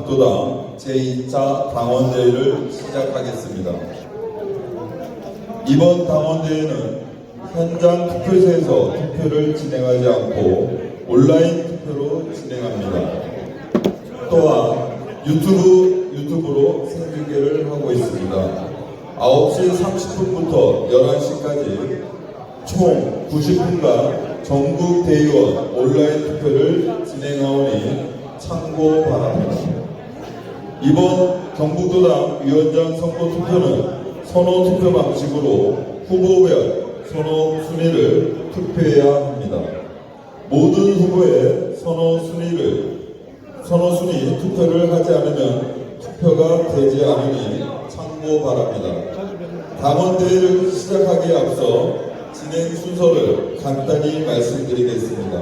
경북도당 제2차 당원대회를 시작하겠습니다. 이번 당원대회는 현장 투표소에서 투표를 진행하지 않고 온라인 투표로 진행합니다. 또한 유튜브로 생중계를 하고 있습니다. 9시 30분부터 11시까지 총 90분간 전국 대의원 온라인 투표를 진행하오니 참고 바랍니다. 이번 경북도당 위원장 선거 투표는 선호 투표 방식으로 후보별 선호 순위를 투표해야 합니다. 모든 후보의 선호 순위 투표를 하지 않으면 투표가 되지 않으니 참고 바랍니다. 당원대회를 시작하기에 앞서 진행 순서를 간단히 말씀드리겠습니다.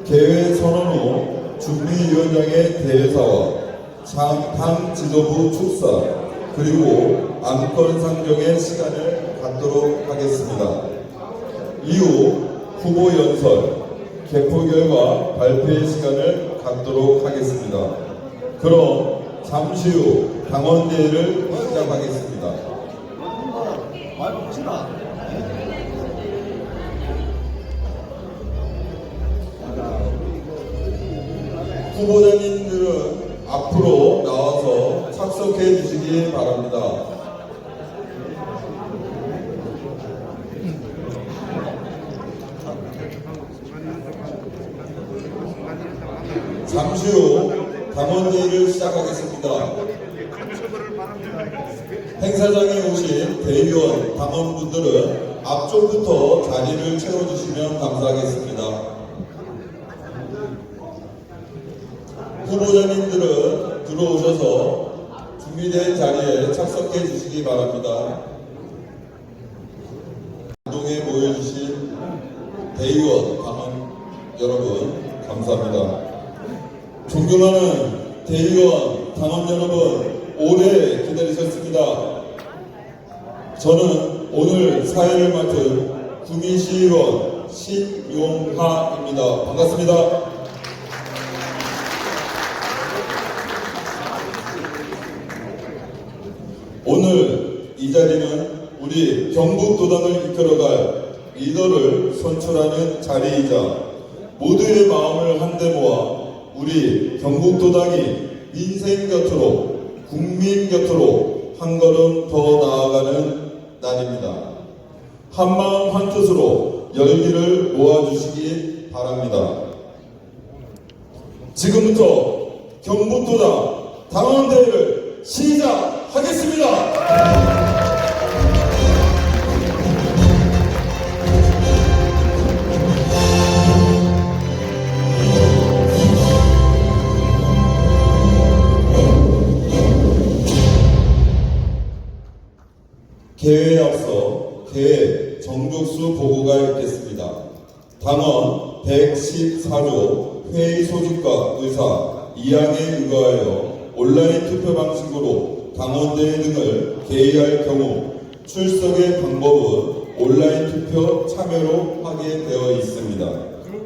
개회 선언 후 준비위원장의 대회사와 당 지도부 축사 그리고 안건 상정의 시간을 갖도록 하겠습니다. 이후 후보 연설, 개표 결과 발표의 시간을 갖도록 하겠습니다. 그럼 잠시 후 당원대회를 시작하겠습니다. 후보자님들은 앞으로 나와서 착석해 주시기 바랍니다. 잠시 후 당원대회를 시작하겠습니다. 행사장에 오신 대의원 당원분들은 앞쪽부터 자리를 채워주시면 감사하겠습니다. 후보자님들은 들어오셔서 준비된 자리에 착석해 주시기 바랍니다. 운동에 모여주신 대의원 당원 여러분 감사합니다. 존경하는 대의원 당원 여러분 오래 기다리셨습니다. 저는 오늘 사회를 맡은 구미시의원 신용하입니다. 반갑습니다. 오늘 이 자리는 우리 경북도당을 이끌어갈 리더를 선출하는 자리이자 모두의 마음을 한데 모아 우리 경북도당이 민생 곁으로 국민 곁으로 한 걸음 더 나아가는 날입니다. 한마음 한뜻으로 열기를 모아주시기 바랍니다. 지금부터 경북도당 당원대회를 시작하겠습니다. 개회에 앞서 개회 정족수 보고가 있겠습니다. 당원 114조 회의 소집과 의사 이항에 의거하여 온라인 투표 방식으로 당원대회 등을 개의할 경우 출석의 방법은 온라인 투표 참여로 하게 되어 있습니다.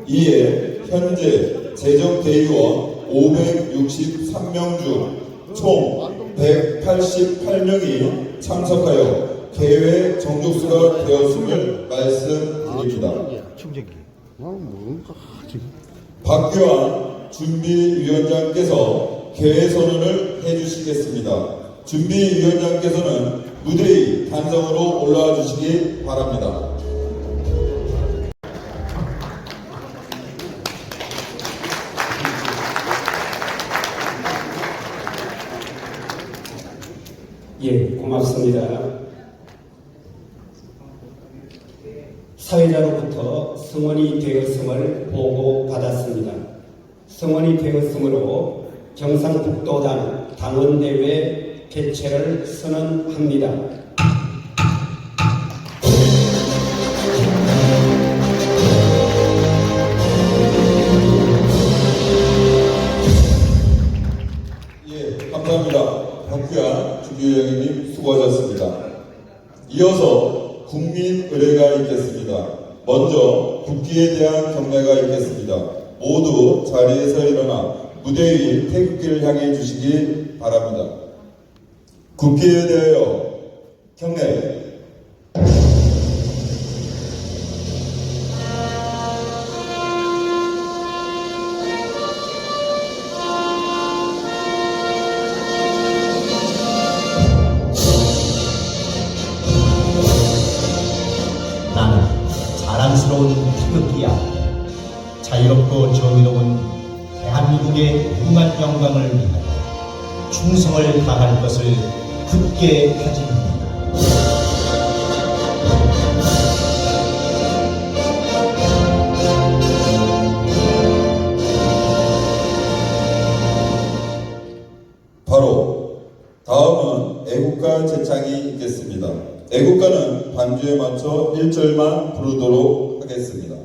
이에 현재 재정 대의원 563명 중 총 188명이 참석하여 개회 정족수가 되었음을 말씀드립니다. 박규환 준비위원장께서 개회 선언을 해주시겠습니다. 준비위원장께서는 무대의 단성으로 올라와 주시기 바랍니다. 예, 고맙습니다. 사회자로부터 성원이 되었음을 보고받았습니다. 성원이 되었으므로 경상북도당 당원대회 개최를 선언합니다. 예, 감사합니다. 박규환 준비위원님 수고하셨습니다. 이어서 국민 의례가 있겠습니다. 먼저 국기에 대한 경례가 있겠습니다. 모두 자리에서 일어나 무대 위 태극기를 향해 주시기 바랍니다. 국기에 대하여 경례. 나는 자랑스러운 태극기야. 자유롭고 정의로운 대한민국의 무궁한 영광을 위하여 충성을 다할 것을 굳게 다짐합니다. 바로 다음은 애국가 제창이 있겠습니다. 애국가는 반주에 맞춰 1절만 부르도록 하겠습니다.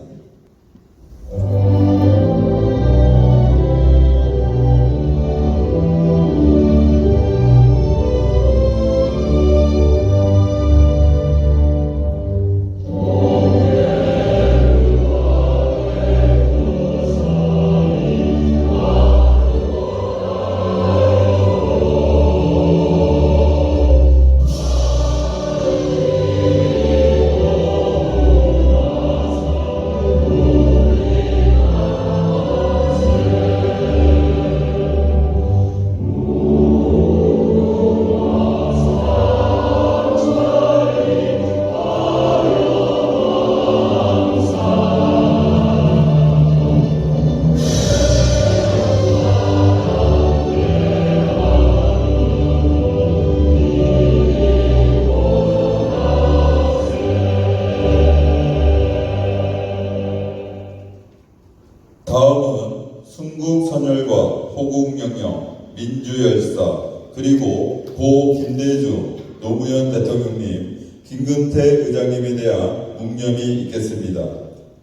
다음은 순국선열과 호국영령, 민주열사, 그리고 고 김대중 노무현 대통령님, 김근태 의장님에 대한 묵념이 있겠습니다.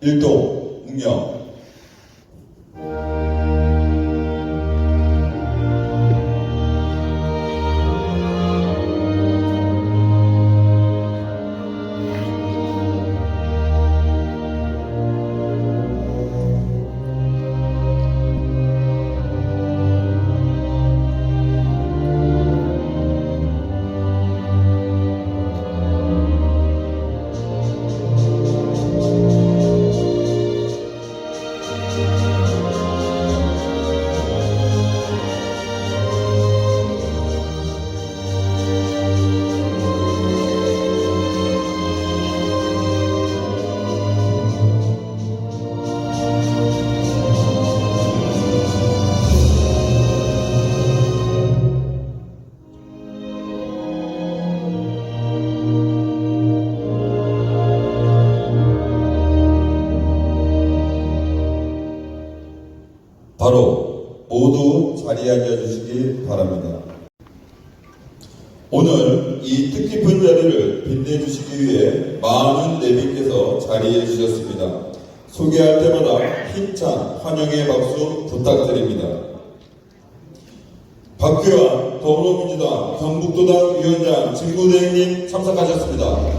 1동 묵념. 바로 모두 자리에 앉아주시기 바랍니다. 오늘 이 뜻깊은 자리를 빛내주시기 위해 많은 내빈께서 자리해 주셨습니다. 소개할 때마다 힘찬 환영의 박수 부탁드립니다. 박규환 더불어민주당 경북도당 위원장 직무대행님 참석하셨습니다.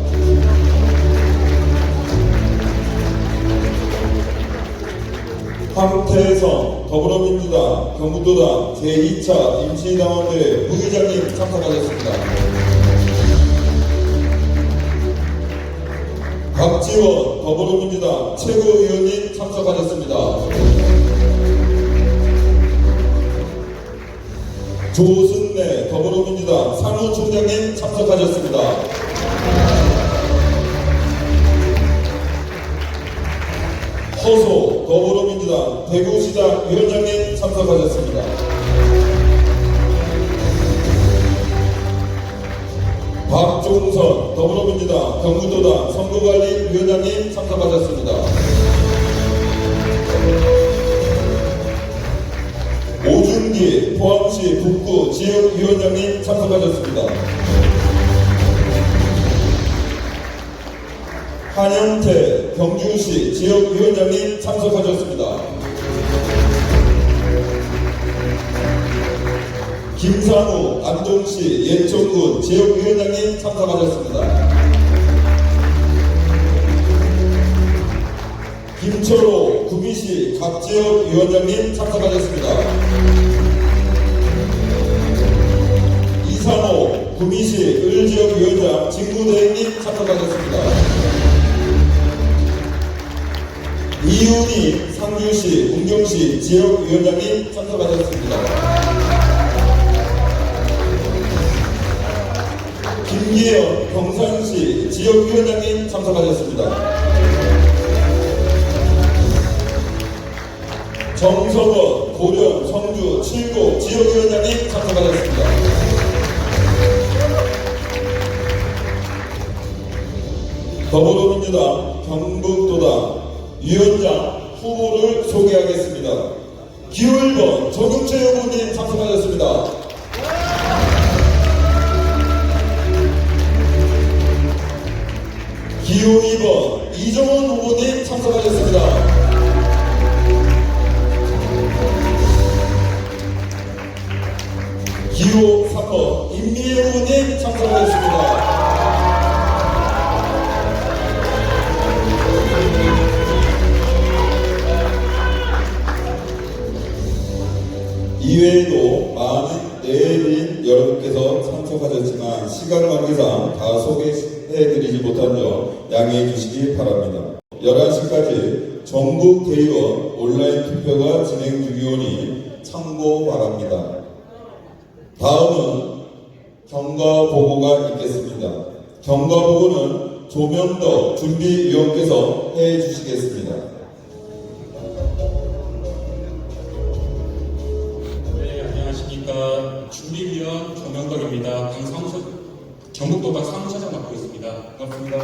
황태성 더불어민주당 경북도당 제2차 임시당원대회 부의장님 참석하셨습니다. 박지원 더불어민주당 최고위원님 참석하셨습니다. 조승래 더불어민주당 사무총장님 참석하셨습니다. 허소 더불어민주당 대구시장 위원장님 참석하셨습니다. 박종선 더불어민주당 경북도당 선거관리위원장님 참석하셨습니다. 오준기 포항시 북구 지역위원장님 참석하셨습니다. 한영태 경주시 지역위원장님 참석하셨습니다. 김상우 안동시 예천군 지역위원장님 참석하셨습니다. 김철호 구미시 각지역 위원장님 참석하셨습니다. 이상호 구미시 을지역 위원장 직무대행님 참석하셨습니다. 이윤희 상주시 문경시 지역위원장님 참석하셨습니다. 김기현 경산시 지역위원장님 참석하셨습니다. 정석원 고령 성주 칠곡 지역위원장님 참석하셨습니다. 더불어민주당 경북도당 위원장 후보를 소개하겠습니다. 기호 1번 정용채 후보님 참석하셨습니다. 기호 2번 이정원 후보님 참석하셨습니다. 기호 3번 임미애 후보님 참석하셨습니다. 이외에도 많은 내빈 여러분께서 참석하셨지만 시간 관계상 다 소개해드리지 못한 점 양해해 주시기 바랍니다. 11시까지 전국 대의원 온라인 투표가 진행 중이오니 참고 바랍니다. 다음은 경과보고가 있겠습니다. 경과보고는 조명덕 준비위원께서 해주시겠습니다. 네, 안녕하십니까. 준비위원 조명덕입니다. 경북도당 사무처장 맡고 있습니다. 반갑습니다.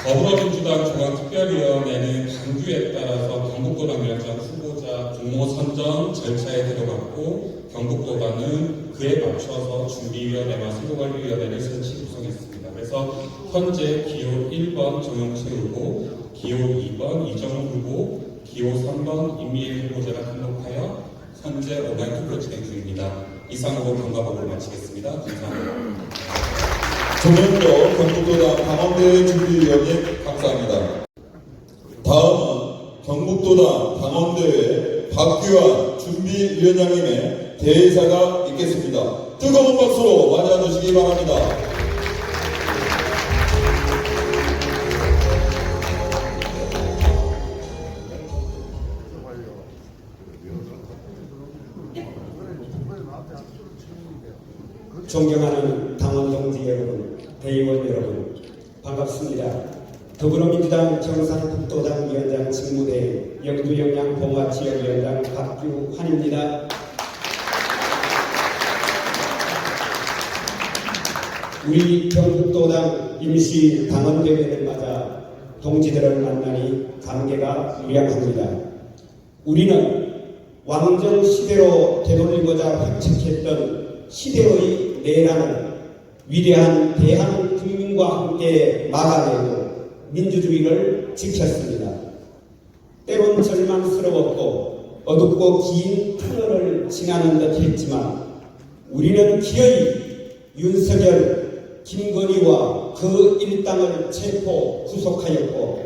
더불어민주당 중앙특별위원회는 당규에 따라서 경북도당 위원장 후보자 공모 선정 절차에 들어갔고 경북도당은 그에 맞춰서 준비위원회와 선거관리위원회를 설치 구성했습니다. 그래서 현재 기호 1번 정용채 후보, 기호 2번 이정우 후보, 기호 3번 임미애 후보자가 등록하여 현재 온라인 투표 진행 중입니다. 이상으로 경과보고를 마치겠습니다. 감사합니다. 조명덕 경북도당 당원대회 준비위원님 감사합니다. 다음은 경북도당 당원대회 박규환 준비위원장님의 대회사가 있겠습니다. 뜨거운 박수로 맞이해 주시기 바랍니다. 존경하는 당원 동지 여러분, 대의원 여러분, 반갑습니다. 더불어민주당 경상북도당 위원장 직무대행 영주영양봉화지역위원장 박규환입니다. 우리 경북도당 임시 당원대회를 맞아 동지들을 만나니 감개가 무량합니다. 우리는 왕정시대로 되돌리고자 획책했던 시대의 내란을 위대한 대한국민과 함께 막아내고 민주주의를 지켰습니다. 때론 절망스러웠고 어둡고 긴 터널을 지나는 듯 했지만 우리는 기어이 윤석열, 김건희와 그 일당을 체포 구속하였고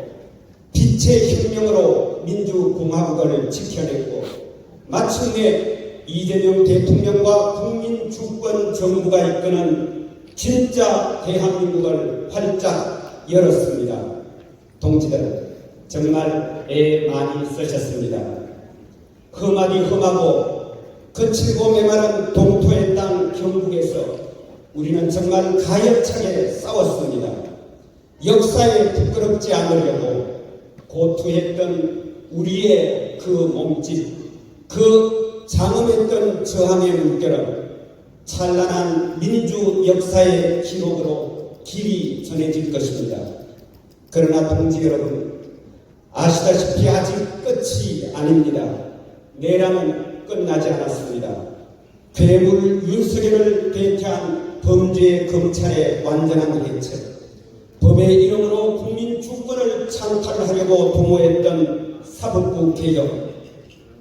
빛의 혁명으로 민주공화국을 지켜냈고 마침내 이재명 대통령과 국민주권 정부가 이끄는 진짜 대한민국을 활짝 열었습니다. 동지들 정말 애 많이 쓰셨습니다. 험하디 험하고 거칠고 메마른 동토의 땅 경북에서 우리는 정말 가열차게 싸웠습니다. 역사에 부끄럽지 않으려고 고투했던 우리의 그 몸짓, 그 장엄했던 저항의 물결은 찬란한 민주 역사의 기록으로 길이 전해질 것입니다. 그러나 동지 여러분, 아시다시피 아직 끝이 아닙니다. 내란은 끝나지 않았습니다. 괴물 윤석열을 대체한 범죄 검찰의 완전한 해체, 법의 이름으로 국민 주권을 창탈하려고 도모했던 사법부 개혁,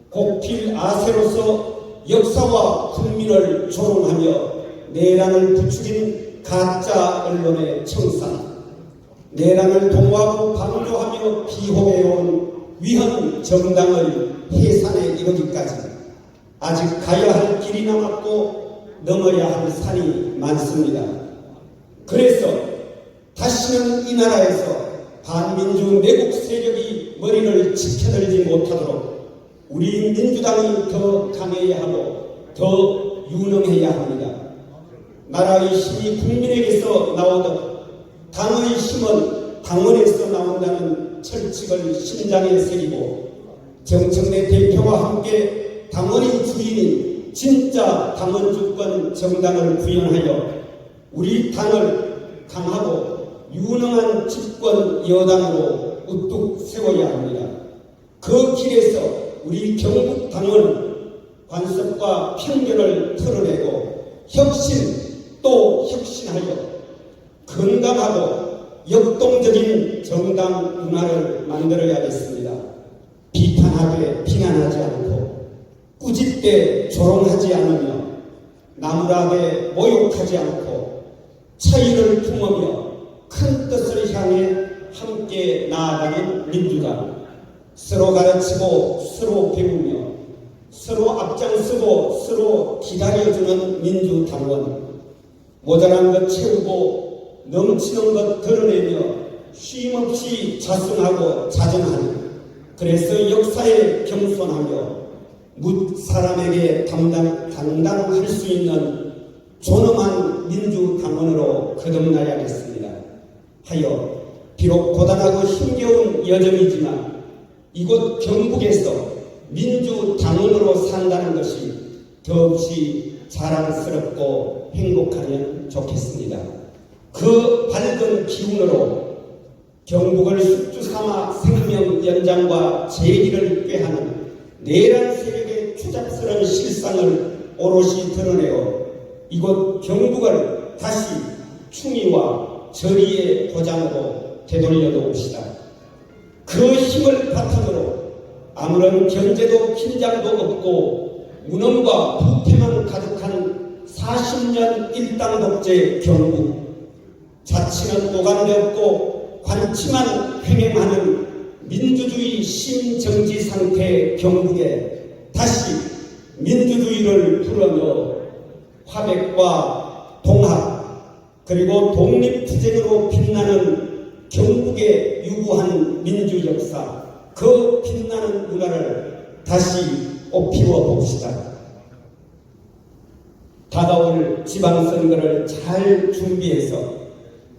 곡필 아세로서 역사와 국민을 조롱하며 내란을 부추긴 가짜 언론의 청산, 내란을 동호하고 방조하며 비호해온 위헌 정당의 해산에 이르기까지 아직 가야 할 길이 남았고 넘어야 할 산이 많습니다. 그래서 다시는 이 나라에서 반민주 내국 세력이 머리를 지켜들지 못하도록 우리 민주당이 더 강해야 하고 더 유능해야 합니다. 나라의 힘이 국민에게서 나오듯 당의 힘은 당원에서 나온다는 철칙을 심장에 새기고 정청래 대표와 함께 당원의 주인인 진짜 당원 주권 정당을 구현하여 우리 당을 강하고 유능한 집권 여당으로 우뚝 세워야 합니다. 그 길에서 우리 경북 당원은 관습과 편견을 털어내고 혁신 또 혁신하여 건강하고 역동적인 정당 문화를 만들어야겠습니다. 비판하되 비난하지 않고 꾸짖되 조롱하지 않으며 나무라되 모욕하지 않고 차이를 품으며 큰 뜻을 향해 함께 나아가는 민주당, 서로 가르치고 서로 배우며 서로 앞장서고 서로 기다려주는 민주당원, 모자란 것 채우고 넘치는 것 덜어내며 쉼없이 자성하고 자정하는, 그래서 역사에 겸손하며 묻 사람에게 당당할 수 있는 존엄한 민주당원으로 거듭나야겠습니다. 하여 비록 고단하고 힘겨운 여정이지만 이곳 경북에서 민주당원으로 산다는 것이 더없이 자랑스럽고 행복하면 좋겠습니다. 그 밝은 기운으로 경북을 숙주 삼아 생명 연장과 재기를 꾀하는 내란 세력의 추잡스러운 실상을 오롯이 드러내어 이곳 경북을 다시 충의와 절의의 고장으로 되돌려 놓읍시다. 그 힘을 바탕으로 아무런 견제도 긴장도 없고 무능과 부패만 가득한 40년 일당 독재 경북, 자치는 오간데 없고 관치만 횡행하는 민주주의 심정지 상태 경북에 다시 민주주의를 불어넣어 화백과 동학 그리고 독립투쟁으로 빛나는 경북의 유구한 민주 역사, 그 빛나는 문화를 다시 꽃피워 봅시다. 다가올 지방선거를 잘 준비해서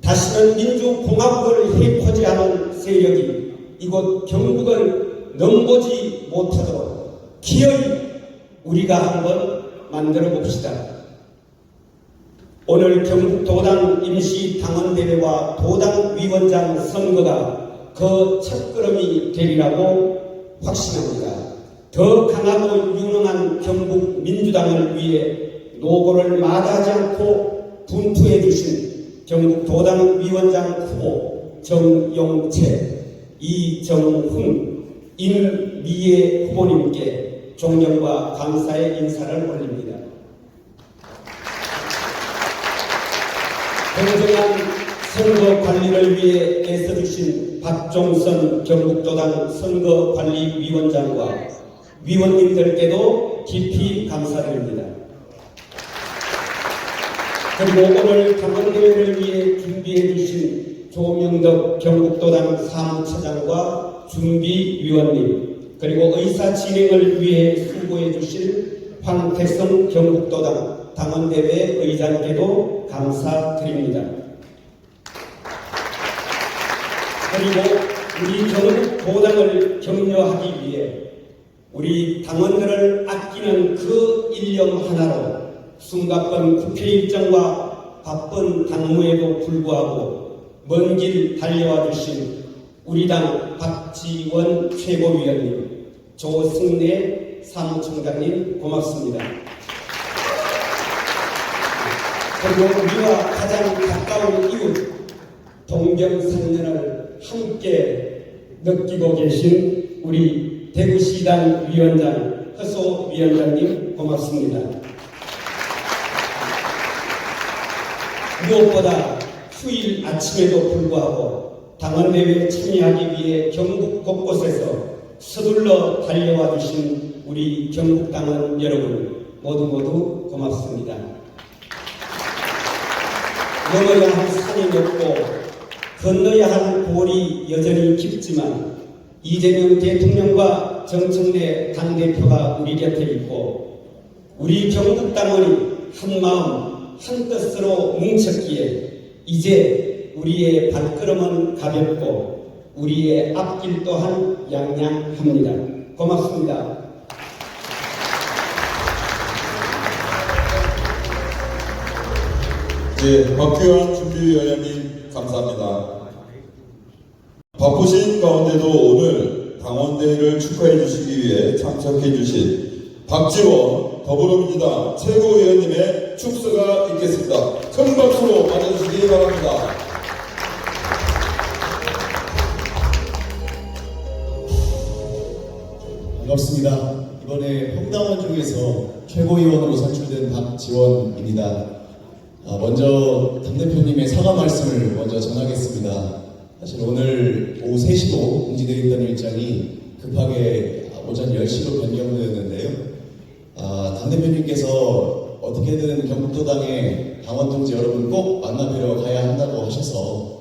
다시는 민주공화국을 해코지하는 세력이 이곳 경북을 넘보지 못하도록 기어이 우리가 한번 만들어 봅시다. 오늘 경북도당 임시당원대회와 도당위원장 선거가 그 첫걸음이 되리라고 확신합니다. 더 강하고 유능한 경북 민주당을 위해 노고를 마다하지 않고 분투해 주신 경북도당위원장 후보 정용채, 이정훈, 임미애 후보님께 존경과 감사의 인사를 올립니다. 공정한 선거 관리를 위해 애써주신 박종선 경북도당 선거관리위원장과 위원님들께도 깊이 감사드립니다. 그리고 오늘 당원대회를 위해 준비해주신 조명덕 경북도당 사무처장과 준비위원님, 그리고 의사 진행을 위해 수고해주신 황태성 경북도당 당원대회 의장께도 감사드립니다. 그리고 우리 경북도당을 격려하기 위해 우리 당원들을 아끼는 그 일념 하나로 숨가쁜 국회 일정과 바쁜 당무에도 불구하고 먼 길 달려와 주신 우리 당 박지원 최고위원님, 조승래 사무총장님 고맙습니다. 그리고 우리와 가장 가까운 이웃 동병상련을 함께 느끼고 계신 우리 대구시당 위원장 허소 위원장님 고맙습니다. 무엇보다 휴일 아침에도 불구하고 당원대회에 참여하기 위해 경북 곳곳에서 서둘러 달려와 주신 우리 경북당원 여러분 모두 고맙습니다. 넘어야 할 산이 높고 건너야 할 골이 여전히 깊지만 이재명 대통령과 정청래 당대표가 우리 곁에 있고 우리 경북당원이 한마음 한뜻으로 뭉쳤기에 이제 우리의 발걸음은 가볍고 우리의 앞길 또한 양양합니다. 고맙습니다. 네, 박규환 준비위원장님 감사합니다. 바쁘신 가운데도 오늘 당원대회를 축하해 주시기 위해 참석해 주신 박지원 더불어민주당 최고위원님의 축서가 있겠습니다. 큰 박수로 맞아주시기 바랍니다. 반갑습니다. 이번에 평당원 중에서 최고위원으로 선출된 박지원입니다. 먼저 당대표님의 사과 말씀을 먼저 전하겠습니다. 사실 오늘 오후 3시로 공지되어 있던 일정이 급하게 오전 10시로 변경되었는데요. 당대표님께서 어떻게든 경북도당의 당원 동지 여러분 꼭 만나뵈러 가야 한다고 하셔서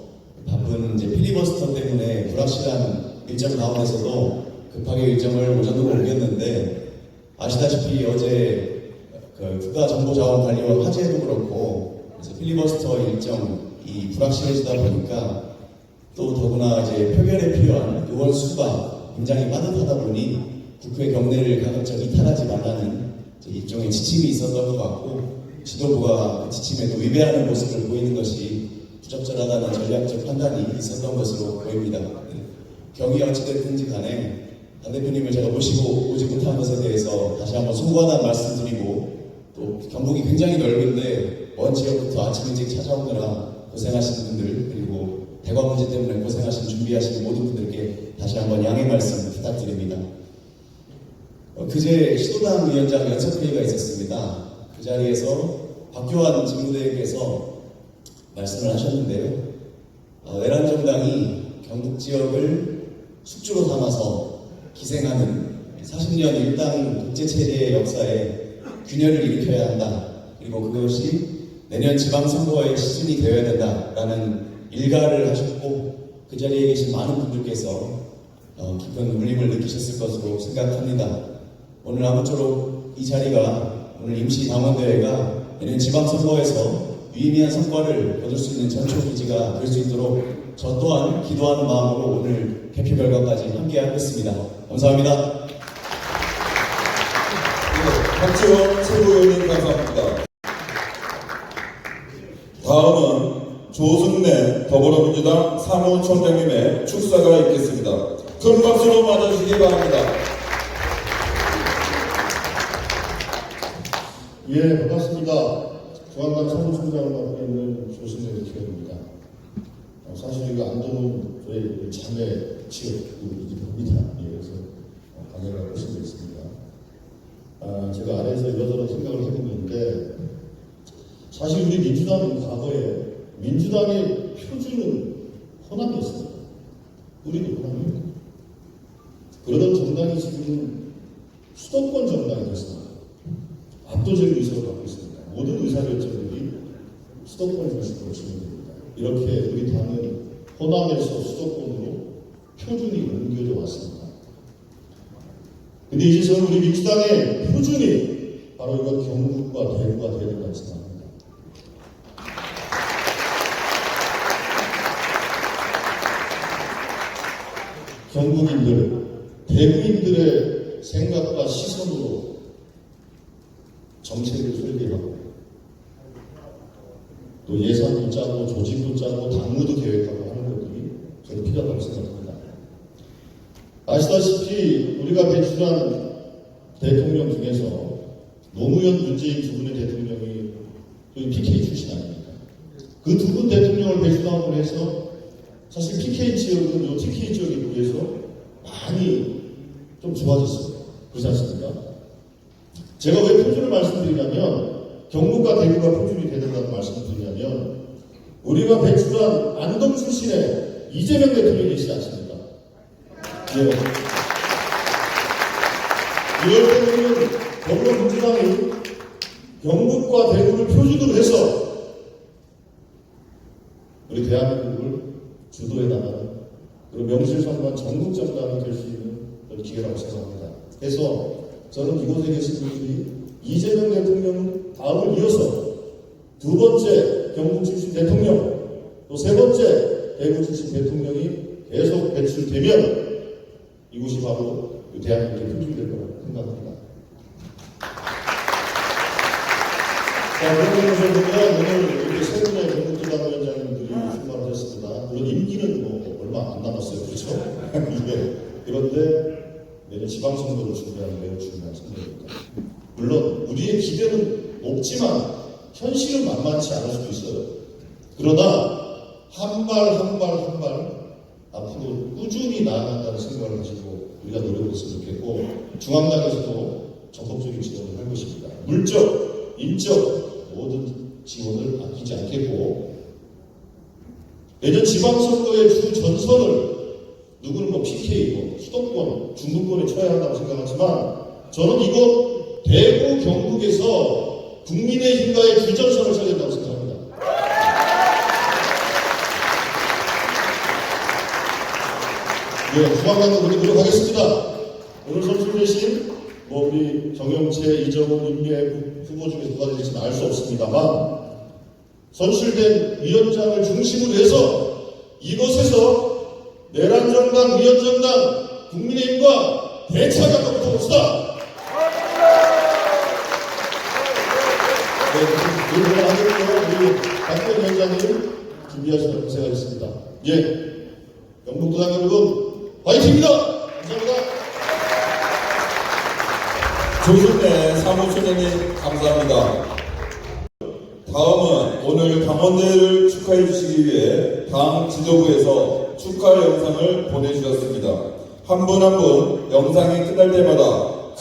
바쁜 이제 필리버스터 때문에 불확실한 일정 가운데서도 급하게 일정을 오전으로 옮겼는데 아시다시피 어제 국가정보자원관리원 화재도 그렇고 그래서 필리버스터 일정이 불확실해지다 보니까 또 더구나 이제 표결에 필요한 의원 수가 굉장히 빠듯하다 보니 국회 경내를 가급적 이탈하지 말라는 일종의 지침이 있었던 것 같고 지도부가 그 지침에도 위배하는 모습을 보이는 것이 부적절하다는 전략적 판단이 있었던 것으로 보입니다. 경위 어찌됐든지 간에 당대표님을 제가 모시고 오지 못한 것에 대해서 다시 한번 송구하다는 말씀드리고 또 경북이 굉장히 넓은데 먼 지역부터 아침 일찍 찾아오느라 고생하시는 분들 그리고 대과 문제 때문에 고생하시는 준비하시는 모든 분들께 다시 한번 양해 말씀 부탁드립니다. 그제 시도당 위원장 연석회의가 있었습니다. 그 자리에서 박규환 직무대행께서 말씀을 하셨는데요. 내란정당이 경북 지역을 숙주로 삼아서 기생하는 40년 일당 독재체제의 역사에 균열을 일으켜야 한다. 그리고 그것이 내년 지방선거의 시즌이 되어야 된다라는 일가를 하셨고 그 자리에 계신 많은 분들께서 깊은 울림을 느끼셨을 것으로 생각합니다. 오늘 아무쪼록 이 자리가 오늘 임시당원대회가 내년 지방선거에서 유의미한 성과를 거둘 수 있는 전초기지가 될 수 있도록 저 또한 기도하는 마음으로 오늘 개표 결과까지 함께 하겠습니다. 감사합니다. 네, 박지원 최고위원님 감사합니다. 다음은 조승래 더불어민주당 사무총장님의 축사가 있겠습니다. 큰 박수로 맞아주시기 바랍니다. 예, 반갑습니다. 중앙당 사무총장을 맡고 있는 조승래 대표입니다. 사실 이거 안동은 저희 자매 지역입니다. 그래서 관여를 하고 있습니다. 제가 아래에서 이러저러 생각을 해보는데 사실 우리 민주당은 과거에 민주당의 표준은 호남이었습니다. 우리도 호남입니다. 그러던 정당이 지금 수도권 정당이 됐습니다. 압도적인 의석을 갖고 있습니다. 모든 의사결정들이 수도권 중심으로 진행됩니다. 이렇게 우리 당은 호남에서 수도권으로 표준이 옮겨져 왔습니다. 근데 이제 저는 우리 민주당의 표준이 바로 이거 경북과 대구가 되야 된다고 생각합니다. 경북인들, 대구인들의 생각과 시선으로 정책을 설계하고 또 예산도 짜고 조직도 짜고 당무도 계획하고 하는 것들이 저는 필요하다고 생각합니다. 아시다시피 우리가 배출한 대통령 중에서 노무현 문재인 두 분의 대통령이 PK 출신 아닙니까? 그 두 분 대통령을 배출함으로 해서 사실 PK 지역은 TK 지역에 비해서 많이 좀 좋아졌습니다. 그렇지 않습니까? 제가 왜 표준을 말씀드리냐면 경북과 대구가 표준이 되야 된다는 말씀을 드리냐면 우리가 배출한 안동 출신의 이재명 대통령이 계시지 않습니까? 예. 이럴 때는 더불어민주당이 경북과 대구를 표준으로 해서 우리 대한민국을 주도해 나가는 그런 명실상부한 전국 정당이 될 수 있는 그런 기회라고 생각합니다. 그래서 저는 이곳에 계신 분들이 이재명 대통령 다음을 이어서 두 번째 경북 출신 대통령, 또 세 번째 대구 출신 대통령이 계속 배출되면 이곳이 바로 대한민국의 표준이 될 거라고 생각합니다. 자, 그런 점에서 보면 오늘 이렇게 세 분의 경북도당 위원장님들이 출마를 했습니다. 물론 임기는 뭐 얼마 안 남았어요. 그렇죠? 예. 그런데 내년 지방선거를 준비하는 매우 중요한 선거입니다. 물론 우리의 기대는 높지만 현실은 만만치 않을 수도 있어요. 그러나 한 발 앞으로 꾸준히 나아간다는 생각을 가지고 우리가 노력했으면 좋겠고 중앙당에서도 적극적인 지원을 할 것입니다. 물적, 인적 모든 지원을 아끼지 않겠고 내년 지방선거의 주 전선을 누구는 뭐 PK, 수도권, 중부권에 쳐야 한다고 생각하지만 저는 이곳 대구, 경북에서 국민의힘과의 주전선을 쳐야 된다고 생각합니다. 네, 중앙당도 그렇게 노력하겠습니다. 오늘 선출되신 우리 정영채, 이정훈, 임미애 후보 중에서 누가 될지는 알 수 없습니다만 선출된 위원장을 중심으로 해서 이곳에서 내란정당, 위원정당, 국민의힘과 대차가 한번 붙어봅시다. 네, 오늘 하겠고요. 우리 박근 위원장님 준비하시느라 고생하셨습니다. 예, 경북도당 여러분 화이팅입니다. 감사합니다. 조순래 사무총장님 감사합니다. 다음은 오늘 당원대회를 축하해 주시기 위해 당 지도부에서 축하 영상을 보내주셨습니다. 한 분 한 분 영상이 끝날 때마다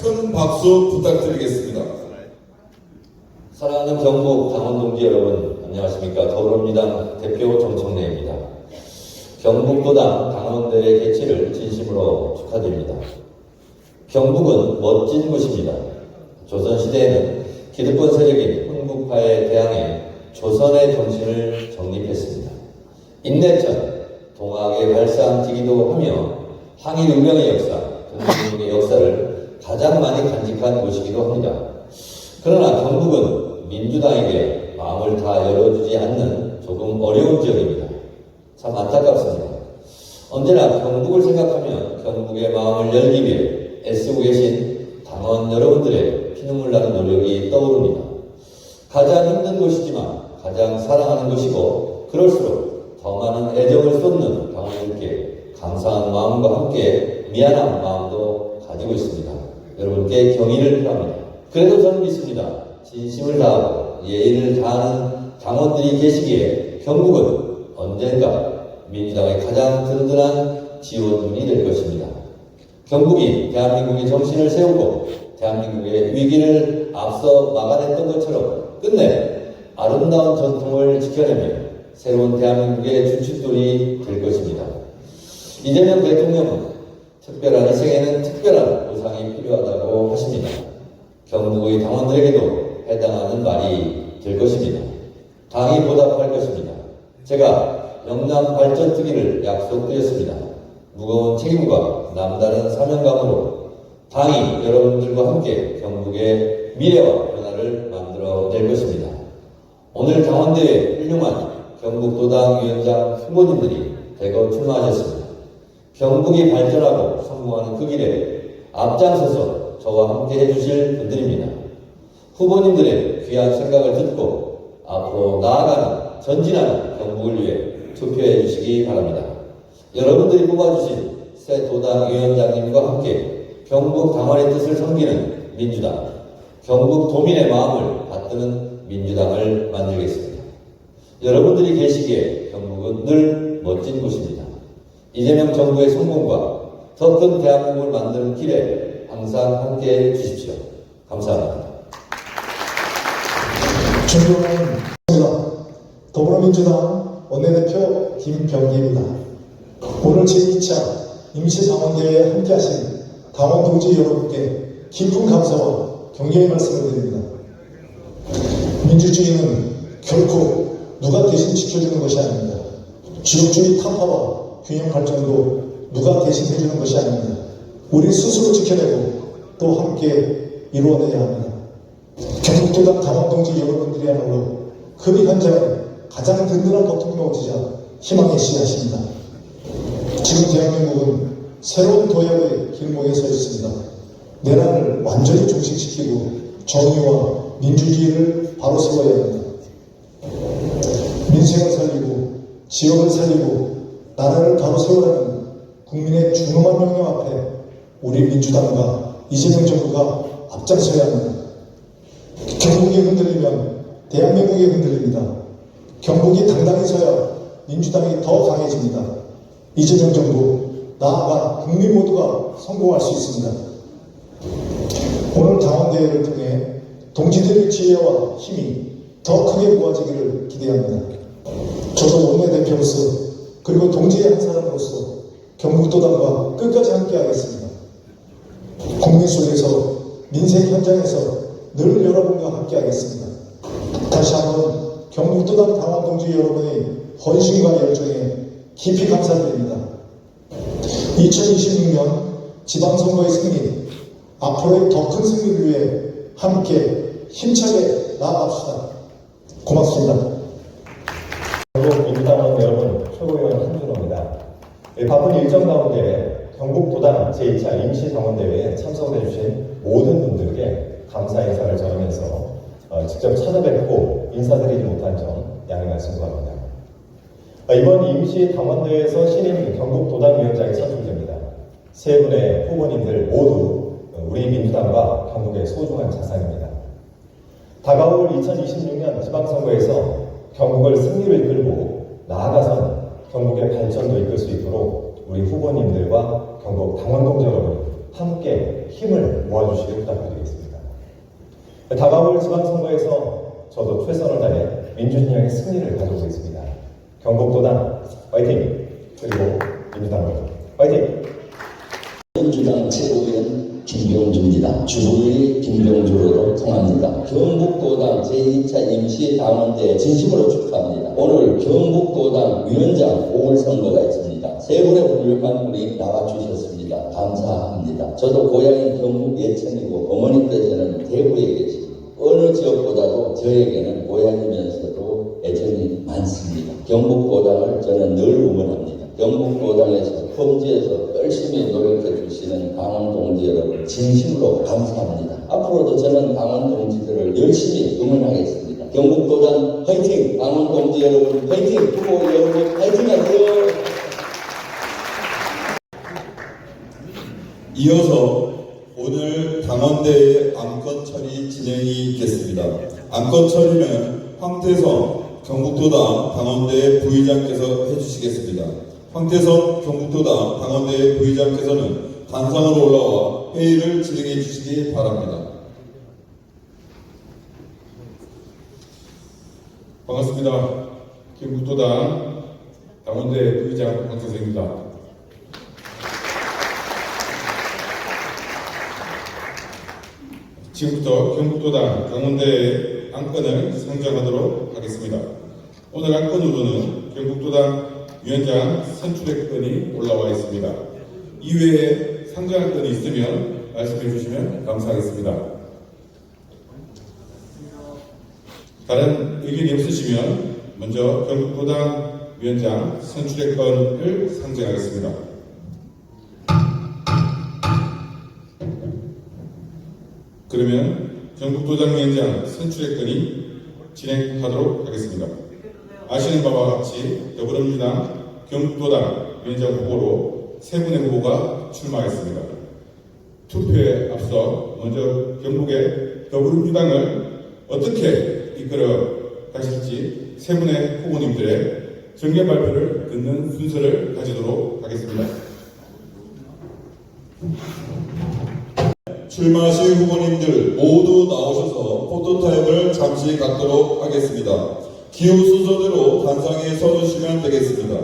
큰 박수 부탁드리겠습니다. 사랑하는 경북 당원 동지 여러분, 안녕하십니까. 더불어민주당 대표 정청래입니다. 경북도당 당원대회 개최를 진심으로 축하드립니다. 경북은 멋진 곳입니다. 조선시대에는 기득권 세력인 흥북파에 대항해 조선의 정신을 정립했습니다. 인내천, 동학의 발상지기도 하며 항일운명의 역사, 전쟁의 역사를 가장 많이 간직한 곳이기도 합니다. 그러나 경북은 민주당에게 마음을 다 열어주지 않는 조금 어려운 지역입니다. 참 안타깝습니다. 언제나 경북을 생각하면 경북의 마음을 열기 위해 애쓰고 계신 당원 여러분들의 피눈물 나는 노력이 떠오릅니다. 가장 힘든 곳이지만 가장 사랑하는 곳이고 그럴수록 더 많은 애정을 쏟는 당원들께 감사한 마음과 함께 미안한 마음도 가지고 있습니다. 여러분께 경의를 표합니다. 그래도 저는 믿습니다. 진심을 다하고 예의를 다하는 당원들이 계시기에 경북은 언젠가 민주당의 가장 든든한 지원군이 될 것입니다. 경북이 대한민국의 정신을 세우고 대한민국의 위기를 앞서 막아냈던 것처럼 끝내 아름다운 전통을 지켜내며 새로운 대한민국의 주춧돌이 될 것입니다. 이재명 대통령은 특별한 희생에는 특별한 보상이 필요하다고 하십니다. 경북의 당원들에게도 해당하는 말이 될 것입니다. 당이 보답할 것입니다. 제가 영남 발전 특위를 약속드렸습니다. 무거운 책임과 남다른 사명감으로 당이 여러분들과 함께 경북의 미래와 변화를 만들어낼 것입니다. 오늘 당원대회 훌륭한 경북도당 위원장 후보님들이 대거 출마하셨습니다. 경북이 발전하고 성공하는 그 길에 앞장서서 저와 함께 해주실 분들입니다. 후보님들의 귀한 생각을 듣고 앞으로 나아가는 전진하는 경북을 위해 투표해 주시기 바랍니다. 여러분들이 뽑아주신 새 도당 위원장님과 함께 경북 당원의 뜻을 섬기는 민주당, 경북 도민의 마음을 받드는 민주당을 만들겠습니다. 여러분들이 계시기에 경북은 늘 멋진 곳입니다. 이재명 정부의 성공과 더 큰 대한민국을 만드는 길에 항상 함께해 주십시오. 감사합니다. 존경하는 더불어민주당 원내대표 김병기입니다. 오늘 제2차 임시당원대회에 함께하신 당원 동지 여러분께 깊은 감사와 경의의 말씀을 드립니다. 민주주의는 결코 누가 대신 지켜주는 것이 아닙니다. 지역주의 타파와 균형 발전도 누가 대신 해주는 것이 아닙니다. 우리 스스로 지켜내고 또 함께 이루어내야 합니다. 경북도당 당원 동지 여러분들이야말로 그 현장에 가장 든든한 버팀목이자 희망의 씨앗입니다. 지금 대한민국은 새로운 도약의 길목에 서 있습니다. 내란을 완전히 종식시키고 정의와 민주주의를 바로 세워야 합니다. 민생을 살리고 지역을 살리고 나라를 바로 세우라는 국민의 중엄한 명령 앞에 우리 민주당과 이재명 정부가 앞장서야 합니다. 경북이 흔들리면 대한민국이 흔들립니다. 경북이 당당히 서야 민주당이 더 강해집니다. 이재명 정부, 나아가 국민 모두가 성공할 수 있습니다. 오늘 당원대회를 통해 동지들의 지혜와 힘이 더 크게 모아지기를 기대합니다. 저도 원내대표로서 그리고 동지의 한 사람으로서 경북도당과 끝까지 함께하겠습니다. 국민 속에서 민생 현장에서 늘 여러분과 함께하겠습니다. 다시 한번 경북도당 당원 동지 여러분의 헌신과 열정에 깊이 감사드립니다. 2026년 지방선거의 승리, 앞으로의 더 큰 승리를 위해 함께 힘차게 나아갑시다. 고맙습니다. 민주당원 여러분, 최고위원 한준호입니다. 바쁜 일정 가운데 경북도당 제2차 임시당원대회에 참석해주신 모든 분들께 감사 인사를 전하면서 직접 찾아뵙고 인사드리지 못한 점 양해 말씀드립니다. 이번 임시당원대회에서 신임 경북도당위원장이 선출됩니다. 세 분의 후보님들 모두 우리 민주당과 경북의 소중한 자산입니다. 다가올 2026년 지방선거에서 경북을 승리를 이끌고 나아가선 경북의 발전도 이끌 수 있도록 우리 후보님들과 경북 당원동지 여러분 함께 힘을 모아주시길 부탁드리겠습니다. 다가올 지방선거에서 저도 최선을 다해 민주진영의 승리를 가져오겠습니다. 경북도당 화이팅! 그리고 민주당 화이팅! 민주당 최고위원 김병주입니다. 주부의 김병주로 통합니다. 경북도당 제2차 임시당원대회 진심으로 축하합니다. 오늘 경북도당 위원장 보궐선거가 있습니다. 세 분의 훌륭한 분이 나와주셨습니다. 감사합니다. 저도 고향인 경북 예천이고 어머니께서는 대구에 계십니다. 어느 지역보다도 저에게는 고향이면서도 애정이 많습니다. 경북도당을 저는 늘 응원합니다. 경북도당에서 험지에서 열심히 노력해 주시는 당원 동지 여러분 진심으로 감사합니다. 앞으로도 저는 당원 동지들을 열심히 응원하겠습니다. 경북도당 화이팅! 당원 동지 여러분 화이팅! 후보 여러분 화이팅 하세요! 이어서 오늘 당원대회 안건 처리 진행이 있겠습니다. 안건 처리는 황태성 경북도당 당원대회 부의장께서 해주시겠습니다. 황태성 경북도당 당원대회 부의장께서는 단상으로 올라와 회의를 진행해 주시기 바랍니다. 반갑습니다. 경북도당 당원대회 부의장 황태성입니다. 지금부터 경북도당 당원대회 안건을 상정하도록 하겠습니다. 오늘 안건으로는 경북도당 위원장 선출의 건이 올라와 있습니다. 이외에 상정할 건이 있으면 말씀해 주시면 감사하겠습니다. 다른 의견이 없으시면 먼저 경북도당 위원장 선출의 건을 상정하겠습니다. 그러면 경북도당 위원장 선출의 건이 진행하도록 하겠습니다. 아시는 바와 같이 더불어민주당 경북도당 위원장 후보로 세 분의 후보가 출마했습니다. 투표에 앞서 먼저 경북의 더불어민주당을 어떻게 이끌어 가실지 세 분의 후보님들의 정견 발표를 듣는 순서를 가지도록 하겠습니다. 출마하실 후보님들 모두 나오셔서 포토타임을 잠시 갖도록 하겠습니다. 기호 순서대로 단상에 서주시면 되겠습니다.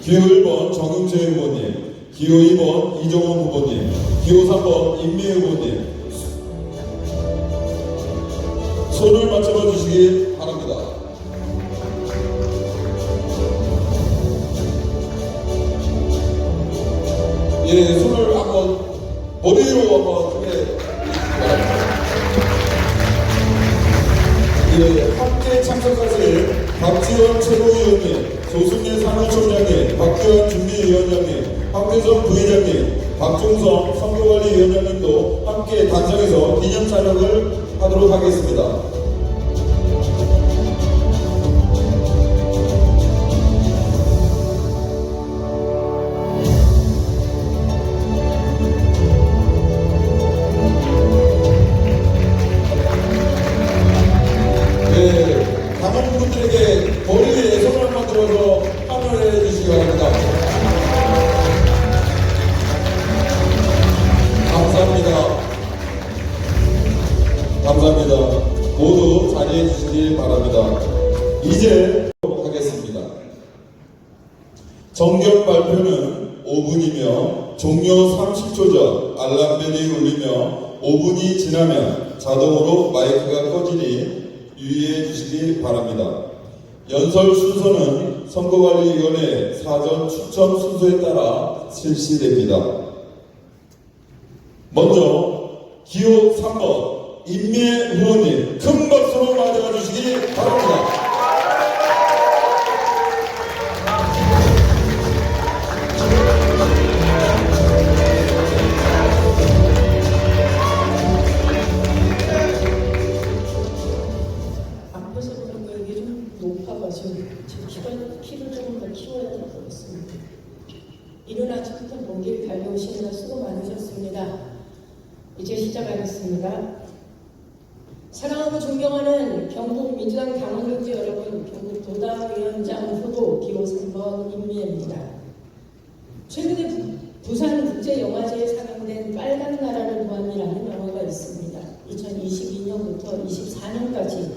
기호 1번 정윤재 후보님, 기호 2번 이종원 후보님, 기호 3번 임미애 후보님 손을 맞춰봐 주시기 바랍니다. 예, 손을 한번 머리로 한번 크게 예, 함께 참석하실 박지원 최고위원님, 조승래 사무총장님, 박규환 준비위원장님, 황교선 부회장님, 박종성 선거관리위원장님도 함께 단상에서 기념 촬영을 하도록 하겠습니다. 네, 당원분들에게 머리에 손을 한번 들어서 환호를 해주시기 바랍니다. 감사합니다. 감사합니다. 모두 자리해 주시기 바랍니다. 이제 하겠습니다. 정견 발표는 5분이며 종료 30초 전 알람벨이 울리며 5분이 지나면 자동으로 마이크가 꺼지니 유의해 주시기 바랍니다. 연설 순서는 선거관리위원회 사전 추첨 순서에 따라 실시됩니다. 먼저 기호 3번 임미애 후보님 큰 박수로 맞아가 주시기 바랍니다. 앞에서 그런 거 이게 좀 높아가지고 키를 조금 더 키워야 될 것 같습니다. 이른 아침부터 먼 길 달려오시느라 수고 많으셨습니다. 이제 시작하겠습니다. 사랑하고 존경하는 경북 민주당 당원동지 여러분, 경북 도당위원장 후보 기호 3번 임미애입니다. 최근에 부산국제영화제에 상영된 빨간 나라를 보았니라는 영화가 있습니다. 2022년부터 24년까지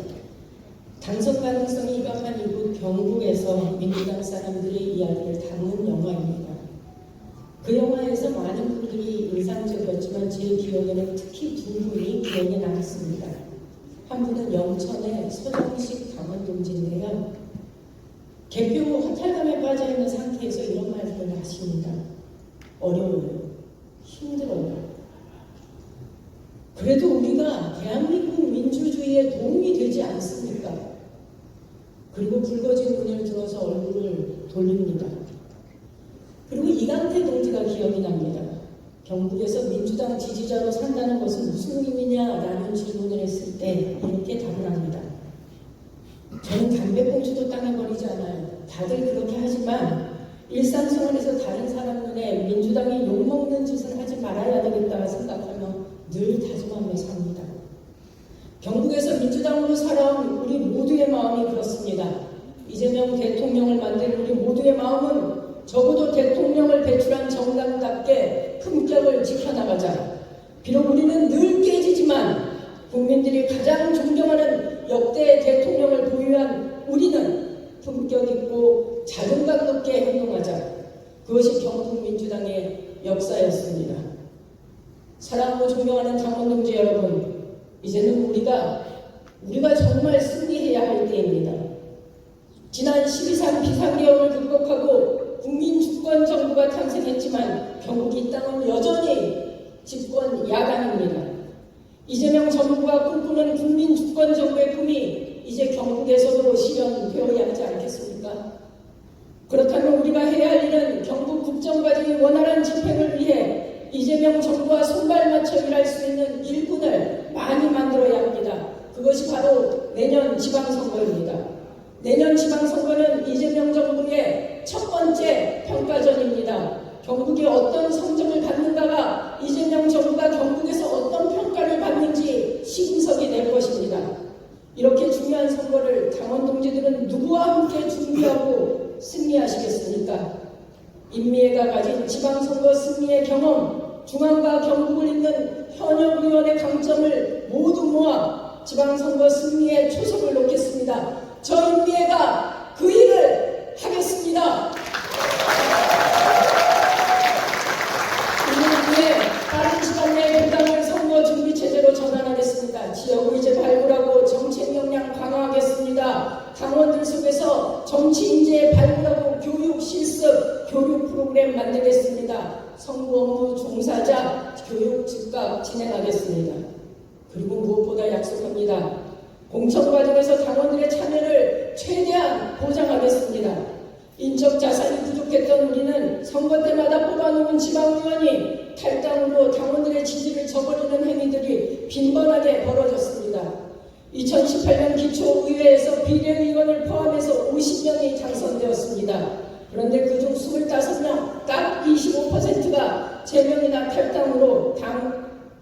당선 가능성이 희박한 이곳 경북에서 민주당 사람들의 이야기를 담은 영화입니다. 그 영화에서 많은 분들이 인상적이었지만 제 기억에는 특히 두 분이 기억에 남습니다. 한 분은 영천의 서정식 당원동지인데요. 개표 허탈감에 빠져있는 상태에서 이런 말들을 하십니다. 어려워요. 힘들어요. 그래도 우리가 대한민국 민주주의에 도움이 되지 않습니까? 그리고 붉어진 눈을 들어서 얼굴을 돌립니다. 그리고 이강태 동지가 기억이 납니다. 경북에서 민주당 지지자로 산다는 것은 무슨 의미냐라는 질문을 했을 때 이렇게 답을 합니다. 저는 담배꽁초도 땅에 버리지 않아요. 다들 그렇게 하지만 일상생활에서 다른 사람 눈에 민주당이 욕먹는 짓을 하지 말아야 되겠다 생각하며 늘 다짐하며 삽니다. 경북에서 민주당으로 살아온 우리 모두의 마음이 그렇습니다. 이재명 대통령을 만든 우리 모두의 마음은 적어도 대통령을 배출한 정당답게 품격을 지켜나가자. 비록 우리는 늘 깨지지만 국민들이 가장 존경하는 역대 대통령을 보유한 우리는 품격 있고 자존감 높게 행동하자. 그것이 경북 민주당의 역사였습니다. 사랑하고 존경하는 당원동지 여러분, 이제는 우리가 정말 승리해야 할 때입니다. 지난 12.3 비상계엄을 극복하고 국민주권 정부가 탄생했지만 경북 이 땅은 여전히 집권 야당입니다. 이재명 정부가 꿈꾸는 국민주권 정부의 꿈이 이제 경북에서도 실현되어야 하지 않겠습니까? 그렇다면 우리가 해야 할 일은 경북 국정과제의 원활한 집행을 위해 이재명 정부와 손발 맞춰 일할 수 있는 일꾼을 많이 만들어야 합니다. 그것이 바로 내년 지방선거입니다. 내년 지방선거는 이재명 정부의 첫 번째 평가전입니다. 경북이 어떤 성적을 받는가가 이재명 정부가 경북에서 어떤 평가를 받는지 시금석이 될 것입니다. 이렇게 중요한 선거를 당원 동지들은 누구와 함께 준비하고 승리하시겠습니까? 임미애가 가진 지방선거 승리의 경험, 중앙과 경북을 잇는 현역 의원의 강점을 모두 모아 지방선거 승리에 초석을 놓겠습니다. 저 임미애가 그 일을 하겠습니다. 공무업무 종사자 교육 즉각 진행하겠습니다. 그리고 무엇보다 약속합니다. 공천 과정에서 당원들의 참여를 최대한 보장하겠습니다. 인적 자산이 부족했던 우리는 선거 때마다 뽑아놓은 지방의원이 탈당으로 당원들의 지지를 저버리는 행위들이 빈번하게 벌어졌습니다. 2018년 기초의회에서 비례의원을 포함해서 50명이 당선되었습니다. 그런데 그중 25명, 딱 25%가 제명이나 탈당으로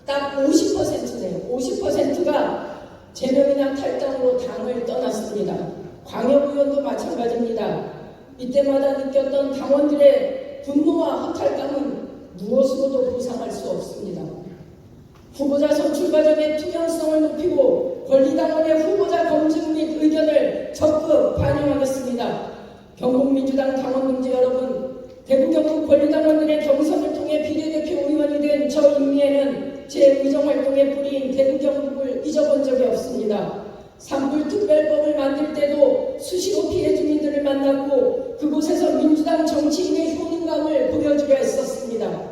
딱 50%네요. 50%가 제명이나 탈당으로 당을 떠났습니다. 광역의원도 마찬가지입니다. 이때마다 느꼈던 당원들의 분노와 허탈감은 무엇으로도 보상할 수 없습니다. 후보자 선출 과정의 투명성을 높이고 권리당원의 후보자 검증 및 의견을 적극 반영하겠습니다. 경북민주당 당원 동지 여러분, 대구 경북 권리당원들의 경선을 통해 비례대표 의원이 된 저 임미애는 제 의정활동의 뿌리인 대구 경북을 잊어본 적이 없습니다. 산불특별법을 만들 때도 수시로 피해 주민들을 만났고 그곳에서 민주당 정치인의 효능감을 보여주려 했었습니다.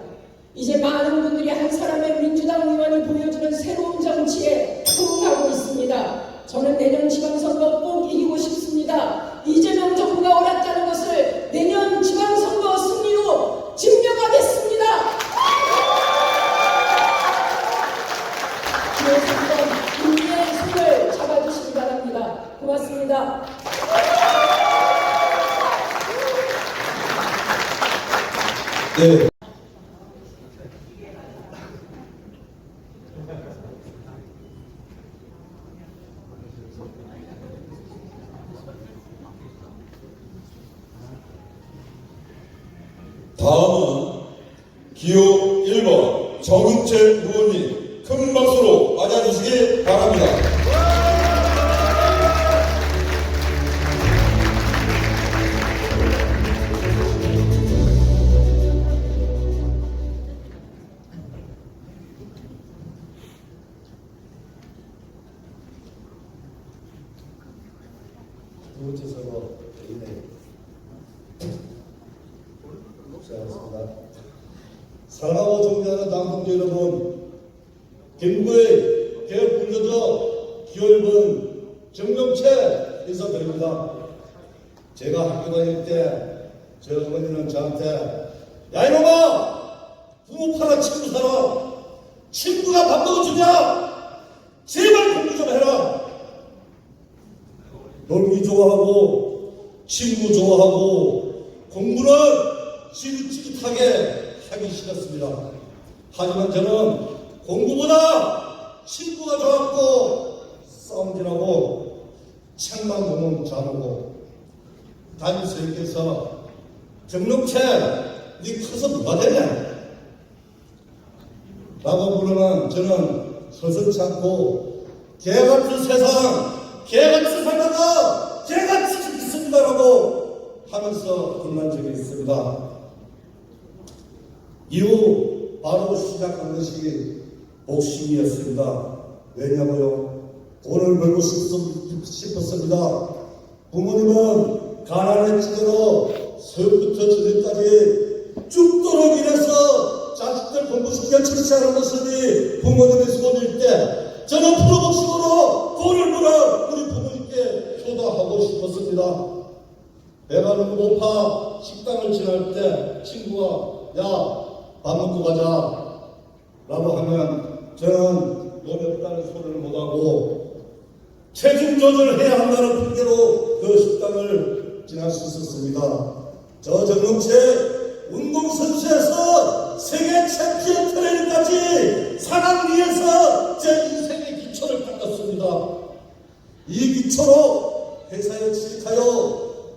이제 많은 분들이 한 사람의 민주당 의원이 보여주는 새로운 정치에 호응하고 있습니다. 저는 내년 지방선거 꼭 이기고 싶습니다. 이재명 정부가 옳았다는 것을 내년 지방선거 승리로 증명하겠습니다. 기호 3번 임미애의 손을 잡아주시기 바랍니다. 고맙습니다. 네. 다음은 기호 1번 정은채 의원님 큰 박수로 맞아주시기 바랍니다. 두 번째 선거 시작하겠습니다. 사랑하고 존경하는 당동지 여러분, 경북의 개혁 불교조 기호 1번 정명채 인사드립니다. 제가 학교 다닐 때 저 어머니는 저한테 야 이놈아, 부모 팔아 친구 살아, 친구가 밥 먹어주냐, 제발 공부 좀 해라. 놀기 좋아하고 친구 좋아하고 공부는 지긋지긋하게 하기 싫었습니다. 하지만 저는 공부보다 친구가 좋았고 싸움질하고 책만 보면 잠오고 담임선생님께서 정록채 네 커서 누가 되냐 라고 부르면 저는 서슴지 않고 개같은 세상 개같이 살다가 개같이 죽습니다라고 하면서 끝난 적이 있습니다. 이후 바로 시작한 것이 복싱이었습니다. 왜냐고요? 돈을 벌고 싶었습니다. 부모님은 가난했지대로 서부터 저녁까지 죽도록 일해서 자식들 공부시켜 출세하는 모습이 부모님의 소원일 때 저는 프로복싱으로 돈을 벌어 우리 부모님께 효도하고 싶었습니다. 배가 너무 고파 식당을 지날 때 친구가 야 밥 먹고 가자 라고 하면 저는 돈이 없다는 소리를 못하고 체중 조절을 해야 한다는 핑계로 그 식당을 지날 수 있었습니다. 저 정명채 운동선수에서 세계 챔피언 트레이닝까지 사람 위해서 제 인생의 기초를 닦았습니다. 이 기초로 회사에 취직하여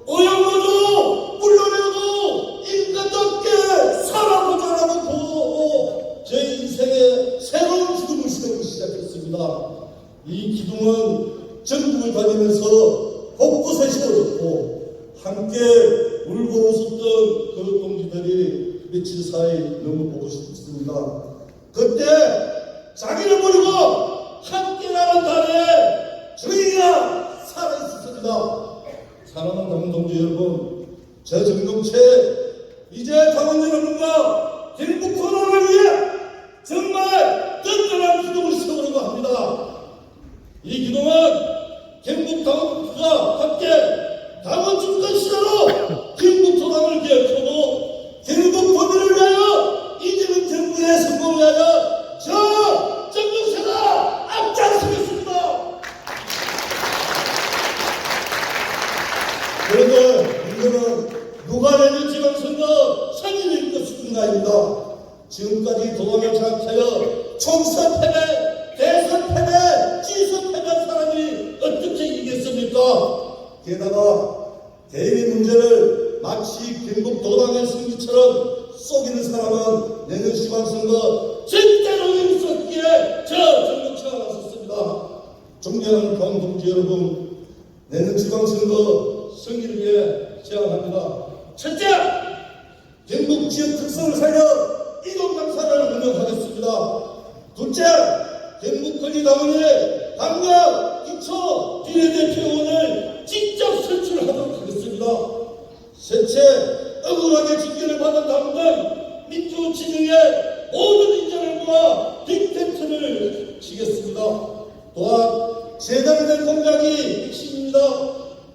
어영어도 물러내고 인간답게 살아보자라고 보고 제 인생의 새로운 기둥을 세우기 시작했습니다. 이 기둥은 전국을 다니면서 곳곳에 세워졌고 함께 울고 웃었던 그 동지들이 며칠 사이 너무 보고 싶습니다. 그때 자기를 버리고 함께 나는 달에 저희가 살아있었습니다. 사랑하는 당원 동지 여러분, 제 정동채 이제 당원 여러분과 행복토론을 지금까지 도당에 장악하여 총선 패배, 대선 패배, 지선 패배한 사람이 어떻게 이겼습니까? 게다가 대외 문제를 마치 경북 도당의 승리처럼 속이는 사람은 내년 지방선거 진짜로 임석기에 저 정력차가 나섰습니다. 존경하는 강동지 여러분, 내년 지방선거 승리를 위해 제안합니다. 첫째, 경북 지역 특성을 살려 이동강사를 운영하겠습니다. 둘째, 경북 권리당원의 당과 기초 비례대표원을 직접 선출하도록 하겠습니다. 셋째, 억울하게 징계를 받은 당원 민주진흥의 모든 인재를 모아 빅텐트를 치겠습니다. 또한 재단된 공약이 핵심입니다.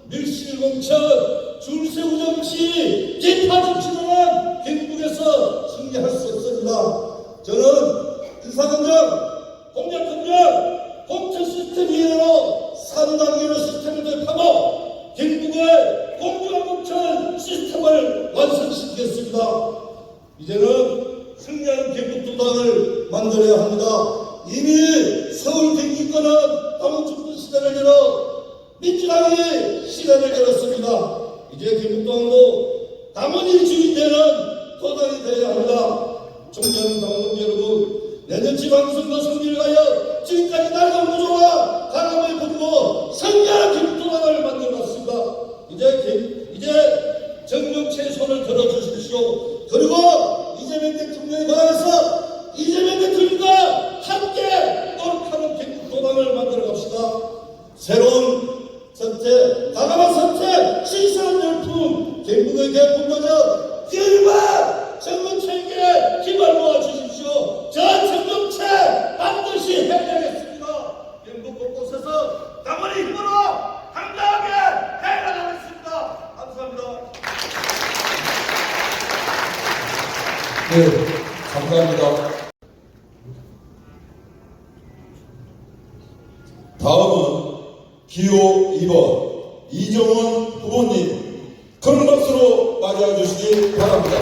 밀실공천, 줄세우 정치, 기타 정치로는 경북에서 승리할 수 없습니다. 저는 인사검증, 공약검증, 공천 시스템 이외로 3단계로 시스템을 도입하고 경북의 공정한 공천 시스템을 완성시키겠습니다. 이제는 승리하는 경북도당을 만들어야 합니다. 이미 서울 경기권은 당원주권 시대를 열어 민주당이 시대를 열었습니다. 이제 경북도당도 당원이 주인되는 도당이 되어야 합니다. 존경하는 당원 여러분, 내년 지방선거 승리를 위하여 지금까지 낡은 구조와 강함을 버리고 성장한 경북도당을 만들어놨습니다. 이제 정력체 손을 들어주십시오. 그리고 이재명 대통령에 관해서 이재명 대통령과 함께 노력하는 경북도당을 만들어 갑시다. 새로운 선택, 다가간 선택, 신선한 열풍, 경북의 개풍도적 기회와 정력체에게 힘을 모아주십시오. 저 정력체 반드시 해내겠습니다. 경북 곳곳에서 당원의 힘으로 당당하게 해나가겠습니다. 감사합니다. 네, 감사합니다. 다음은 기호 2번 이정원 후보님 큰 박수로 맞이해 주시기 바랍니다.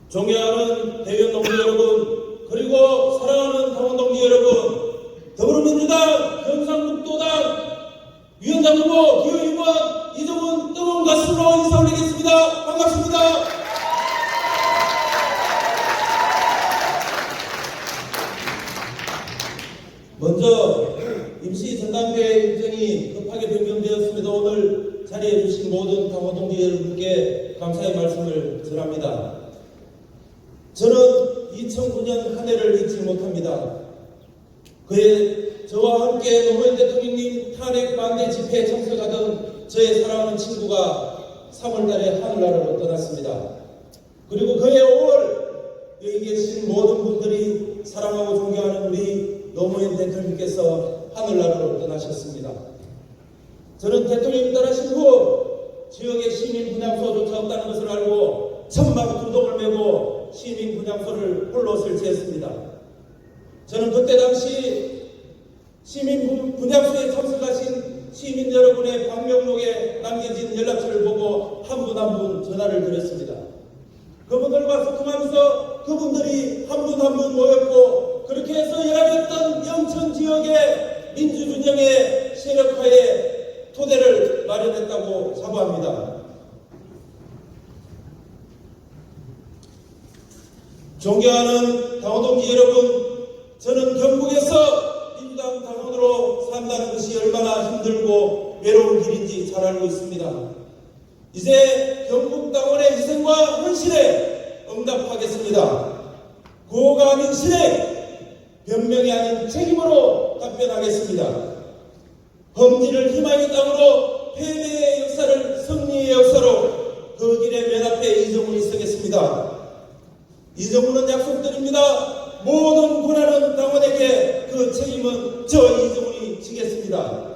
존경하는 대의원 동지 여러분, 그리고 사랑하는 당원 동지 여러분, 더불어민주당 경상북도당 위원장 후보 기호 2번 이정원 뜨거운 가슴으로 인사 올리겠습니다. 반갑습니다. 먼저 임시 전당대회 일정이 급하게 변경되었습니다. 오늘 자리해 주신 모든 당원 동지 여러분께 감사의 말씀을 전합니다. 저는 2009년 한 해를 잊지 못합니다. 그해 저와 함께 노무현 대통령님 탄핵 반대 집회에 참석하던 저의 사랑하는 친구가 3월달에 하늘나라로 떠났습니다. 그리고 그해 5월 여기 계신 모든 분들이 사랑하고 존경하는 우리 노무현 대통령께서 하늘나라로 떠나셨습니다. 저는 대통령이 떠나신 후 지역에 시민 분향소조차 없다는 것을 알고 천막 두동을 메고 시민 분향소를 홀로 설치했습니다. 저는 그때 당시 시민 분향소에 참석하신 시민 여러분의 방명록에 남겨진 연락처를 보고 한 분 한 분 전화를 드렸습니다. 그분들과 소통하면서 그분들이 한 분 한 분 모였고 그렇게 해서 열악했던 영천 지역의 민주균형의 세력화에 토대를 마련했다고 자부합니다. 존경하는 당원 동지 여러분, 저는 경북에서 민주당 당원으로 산다는 것이 얼마나 힘들고 외로운 길인지 잘 알고 있습니다. 이제 경북 당원의 희생과 헌신에 응답하겠습니다. 구호가 아닌 실행, 변명이 아닌 책임으로 답변하겠습니다. 범죄를 희망의 땅으로 패배의 역사를 승리의 역사로 그 길의 맨 앞에 이정훈이 서겠습니다. 이정훈은 약속드립니다. 모든 권한은 당원에게, 그 책임은 저 이정훈이 지겠습니다.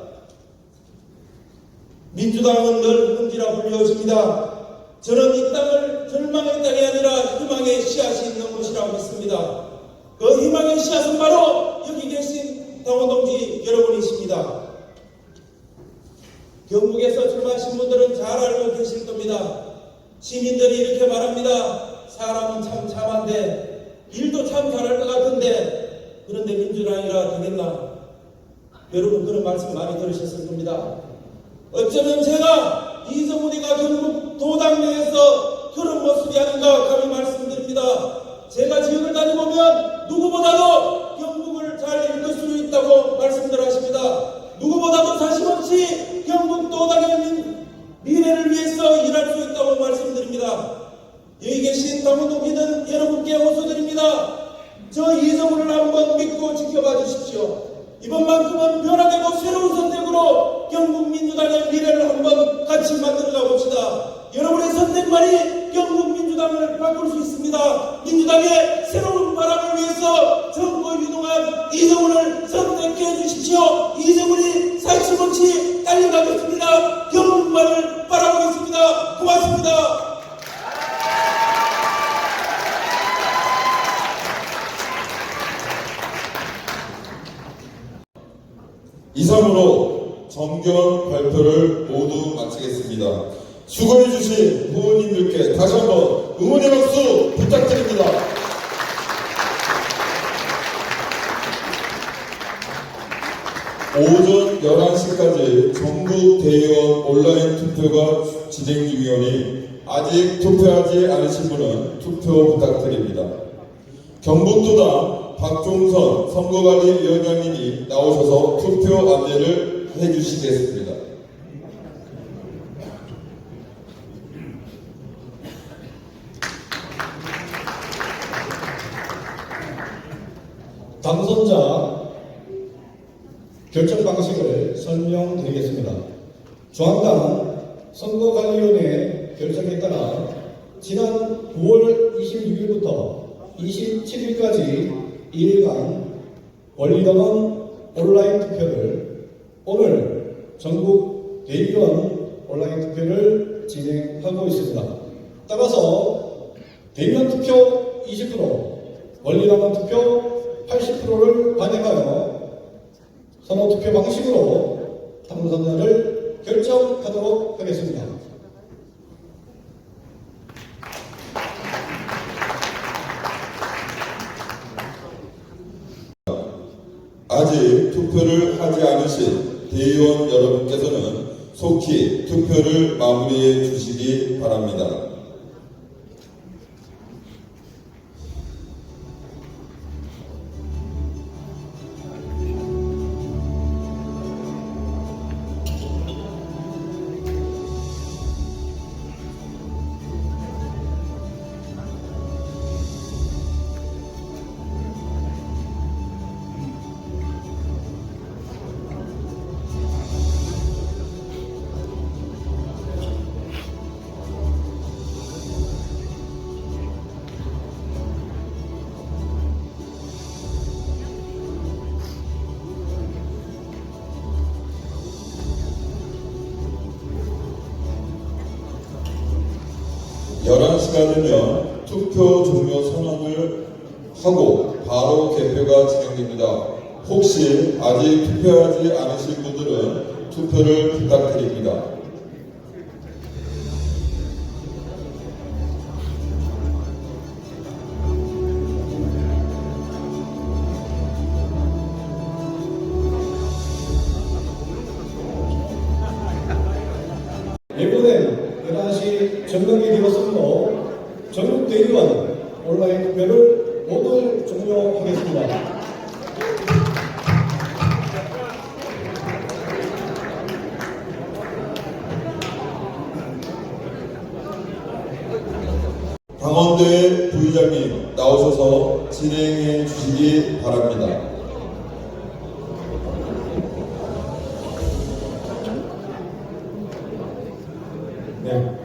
민주당은 늘 hun지라 불려집니다. 저는 이 땅을 절망의 땅이 아니라 희망의 씨앗이 있는 있습니다. 그 희망의 씨앗은 바로 여기 계신 당원 동지 여러분이십니다. 경북에서 출마하신 분들은 잘 알고 계실 겁니다. 시민들이 이렇게 말합니다. 사람은 참 참한데 일도 참 잘할 것 같은데 그런데 민주당이라 되겠나? 여러분 그런 말씀 많이 들으셨을 겁니다. 어쩌면 제가 이성훈이가 경북 도당 내에서 그런 모습이 아닌가 감히 말씀드립니다. 제가 지역을 다녀보면 누구보다도 경북을 잘 이끌 수 있다고 말씀들 하십니다. 누구보다도 사심없이 경북 도당의 미래를 위해서 일할 수 있다고 말씀드립니다. 여기 계신 당원 동지는 여러분께 호소드립니다. 저 이성훈을 한번 믿고 지켜봐 주십시오. 이번만큼은 변화되고 새로운 선택으로 경북 민주당의 미래를 한번 같이 만들어가 봅시다. 여러분의 선택만이 경북 민주당을 바꿀 수 있습니다. 민주당의 새로운 바람을 위해서 정고 유능한 이성훈을 선택해 주십시오. 이성훈이 사심없이 달려가겠습니다. 경북만을 바라보겠습니다. 고맙습니다. 이상으로 정견 발표를 모두 마치겠습니다. 수고해주신 후보님들께 다시 한번 응원의 박수 부탁드립니다. 오전 11시까지 전국 대의원 온라인 투표가 진행 중이오니 아직 투표하지 않으신 분은 투표 부탁드립니다. 경북도당 박종선 선거관리위원장님이 나오셔서 투표 안내를 해주시겠습니다. 당선자 결정 방식을 설명드리겠습니다. 중앙당 선거관리위원회 결정에 따라 지난 9월 26일부터 27일까지 2일간 권리당원 온라인 투표를 오늘 전국 대의원 온라인 투표를 진행하고 있습니다. 따라서 대의원 투표 20%, 권리당원 투표 80%를 반영하여 선호투표 방식으로 당선자를 결정하도록 하겠습니다. 아직 투표를 하지 않으신 대의원 여러분께서는 속히 투표를 마무리해 주시기 바랍니다. 시가 되면 투표 종료 선언을 하고 바로 개표가 진행됩니다. 혹시 아직 투표하지 않으실 분들은 투표를 부탁드립니다. 예고된 11시 점령이 되었으므로 전국 대의원 온라인 투표를 모두 종료하겠습니다. 당원대 부의장님 나오셔서 진행해 주시기 바랍니다. 네,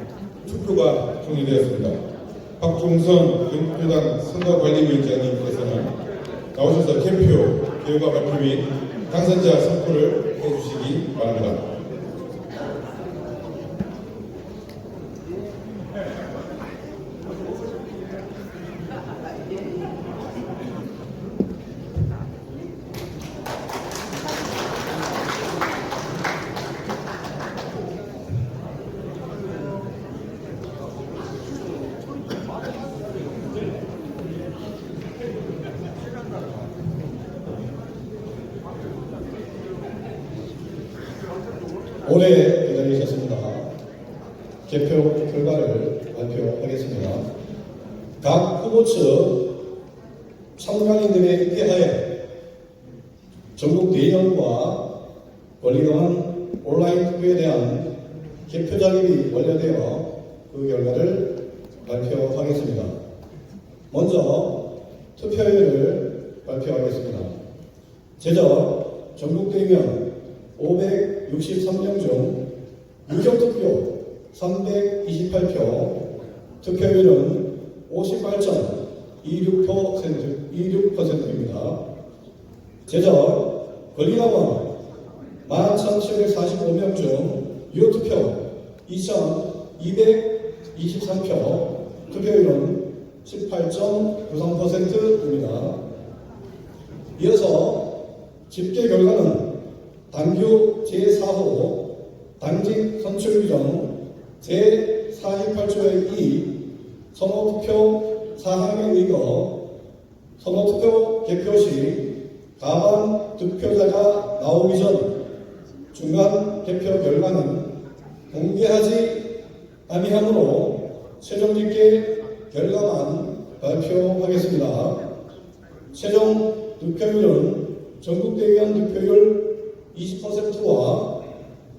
투표가 종료되었습니다. 박종선 경북도당 선거관리위원장님께서는 나오셔서 개표 결과 발표 및 당선자 선포를 해주시기 바랍니다. 오래 기다리셨습니다. 개표 결과를 발표하겠습니다. 각 후보 측 참관인들의 입회하에 전국 내연과 권리당원 온라인 투표에 대한 개표 작업이 완료되어 그 결과를 발표하겠습니다. 먼저 투표율을 발표하겠습니다. 제적 전국 대의원 563명 중 유격투표 328표, 투표율은 58.26%입니다. 제적 권리당원 11,745명 중 유효투표 2,223표, 투표율은 18.93%입니다. 이어서 집계 결과는 당규 제4호 당직 선출 규정 제48조의 2 선거투표 사항에 의거 선거투표 개표 시 가반 득표자가 나오기 전 중간 개표 결과는 공개하지 아니하므로 최종 집계 결과만 발표하겠습니다. 최종 득표율은 전국대의원 득표율 20%와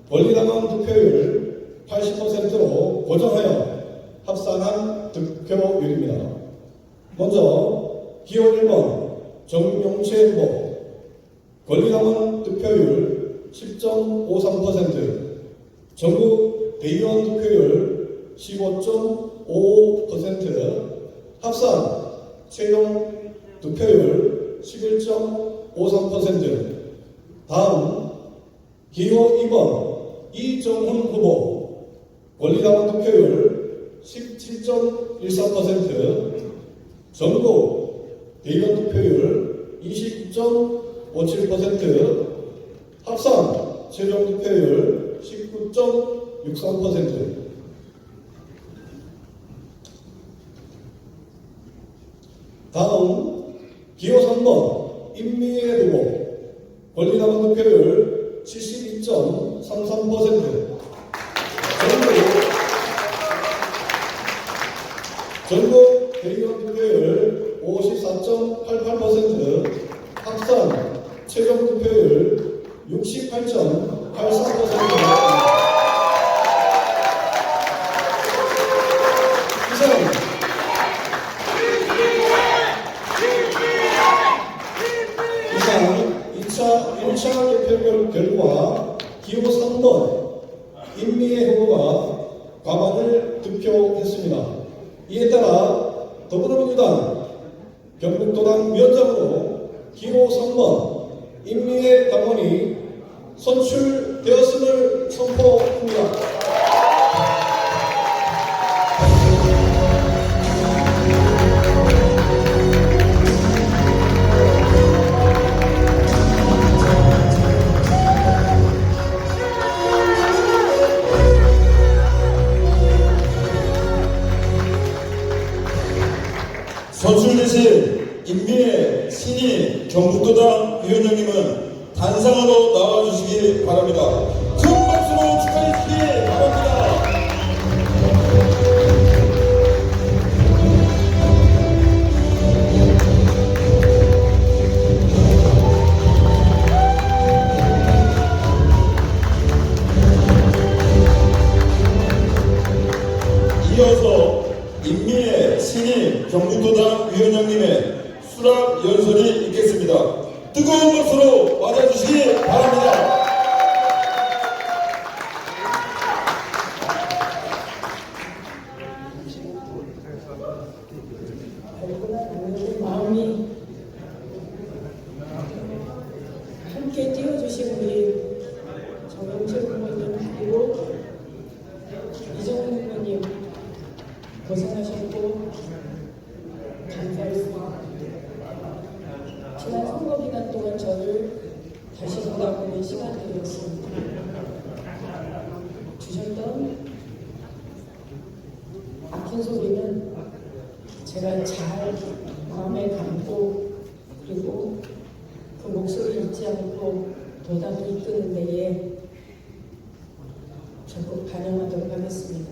권리당원 득표율 80%로 고정하여 합산한 득표율입니다. 먼저 기호 1번 정용채 후보 권리당원 득표율 10.53%, 전국 대의원 득표율 15.55%, 합산 최종 득표율 11.53%. 다음 기호 2번 이정훈 후보 권리당원 득표율 17.14%, 전국 대의원 득표율 29.57%, 합산 최종 득표율 19.63%. 다음 기호 3번 임미애 후보 권리당원 득표율 72.33%, 전국 대의원 득표율 54.88%, 합산 최종 득표율 68.83%입니다. 이상 1차 개표 결과 기호 3번 임미애 후보가 과반을 득표했습니다. 이에 따라 더불어민주당 경북도당 위원장으로 기호 3번 임미애 당원이 선출되었음을 선포합니다. 선출되신 임미애 신희 경북도당 위원장님은 단상으로 나와주시기 바랍니다. 큰 박수로 축하해 주시기 바랍니다. 이어서 임미애 신희 경북도당 위원장님의 수락 연설이 있겠습니다. 뜨거운 박수로 맞아주시기 바랍니다. 마음이 함께 띄워주신 우리 정용철 후보님 그리고 이정훈 후보님 고생하셨고 감사했습니다. 지난 선거 기간 동안 저를 다시 돌아보는 시간이었습니다. 주셨던 아픈 소리는 제가 잘 마음에 담고 그리고 그 목소리 잊지 않고 보답을 이끄는 데에 적극 반영하도록 하겠습니다.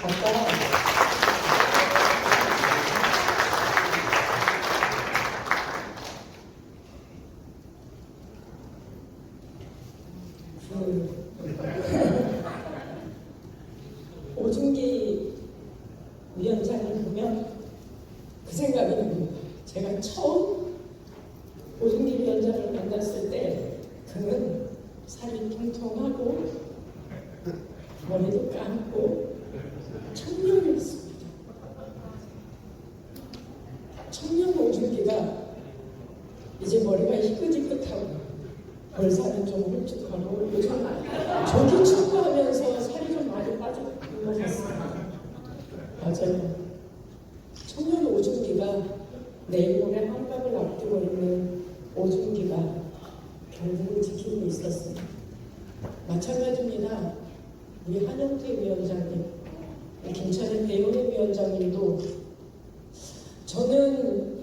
아까 오준기 위원장을 보면 그 생각이 납니다. 제가 처음 오준기 위원장을 만났을 때 그는 살이 통통하고 머리도 감고 청년이었습니다. 청년 오준기가 이제 머리가 희끗희끗하고 볼살은 좀 홀쭉하고 요즘 조기 축구하면서 살이 좀 많이 빠진 것 같습니다. 맞아요. 청년 오준기가 내일 모레 한갑을 앞두고 있는 오준기가 경북을 지키고 있었습니다. 마찬가지입니다. 우리 한영태 위원장님, 김찬현 배용희 위원장님도 저는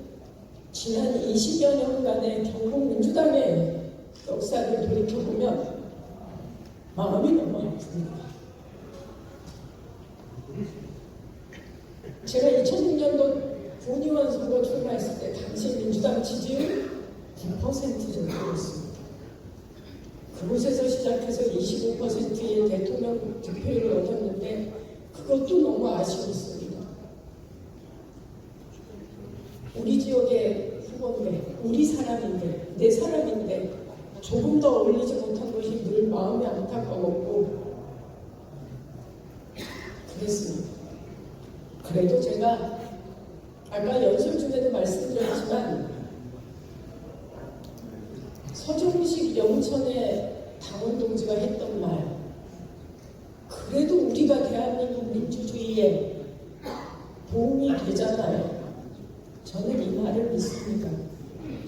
지난 20여 년간의 경북 민주당의 역사를 돌이켜보면 마음이 너무 아픕니다. 제가 2006년도 군의원 선거 출마했을 때 당시 민주당 지지율 9% 정도였습니다. 그곳에서 시작해서 25%의 대통령 득표율을 얻었는데 그것도 너무 아쉬웠습니다. 우리 지역의 후보인데, 우리 사람인데, 내 사람인데 조금 더 어울리지 못한 것이 늘 마음이 안타까웠고 그랬습니다. 그래도 제가 아까 연설 중에도 말씀드렸지만 서정식 영천의 당원 동지가 했던 말, 그래도 우리가 대한민국 민주주의에 도움이 되잖아요. 저는 이 말을 믿습니다.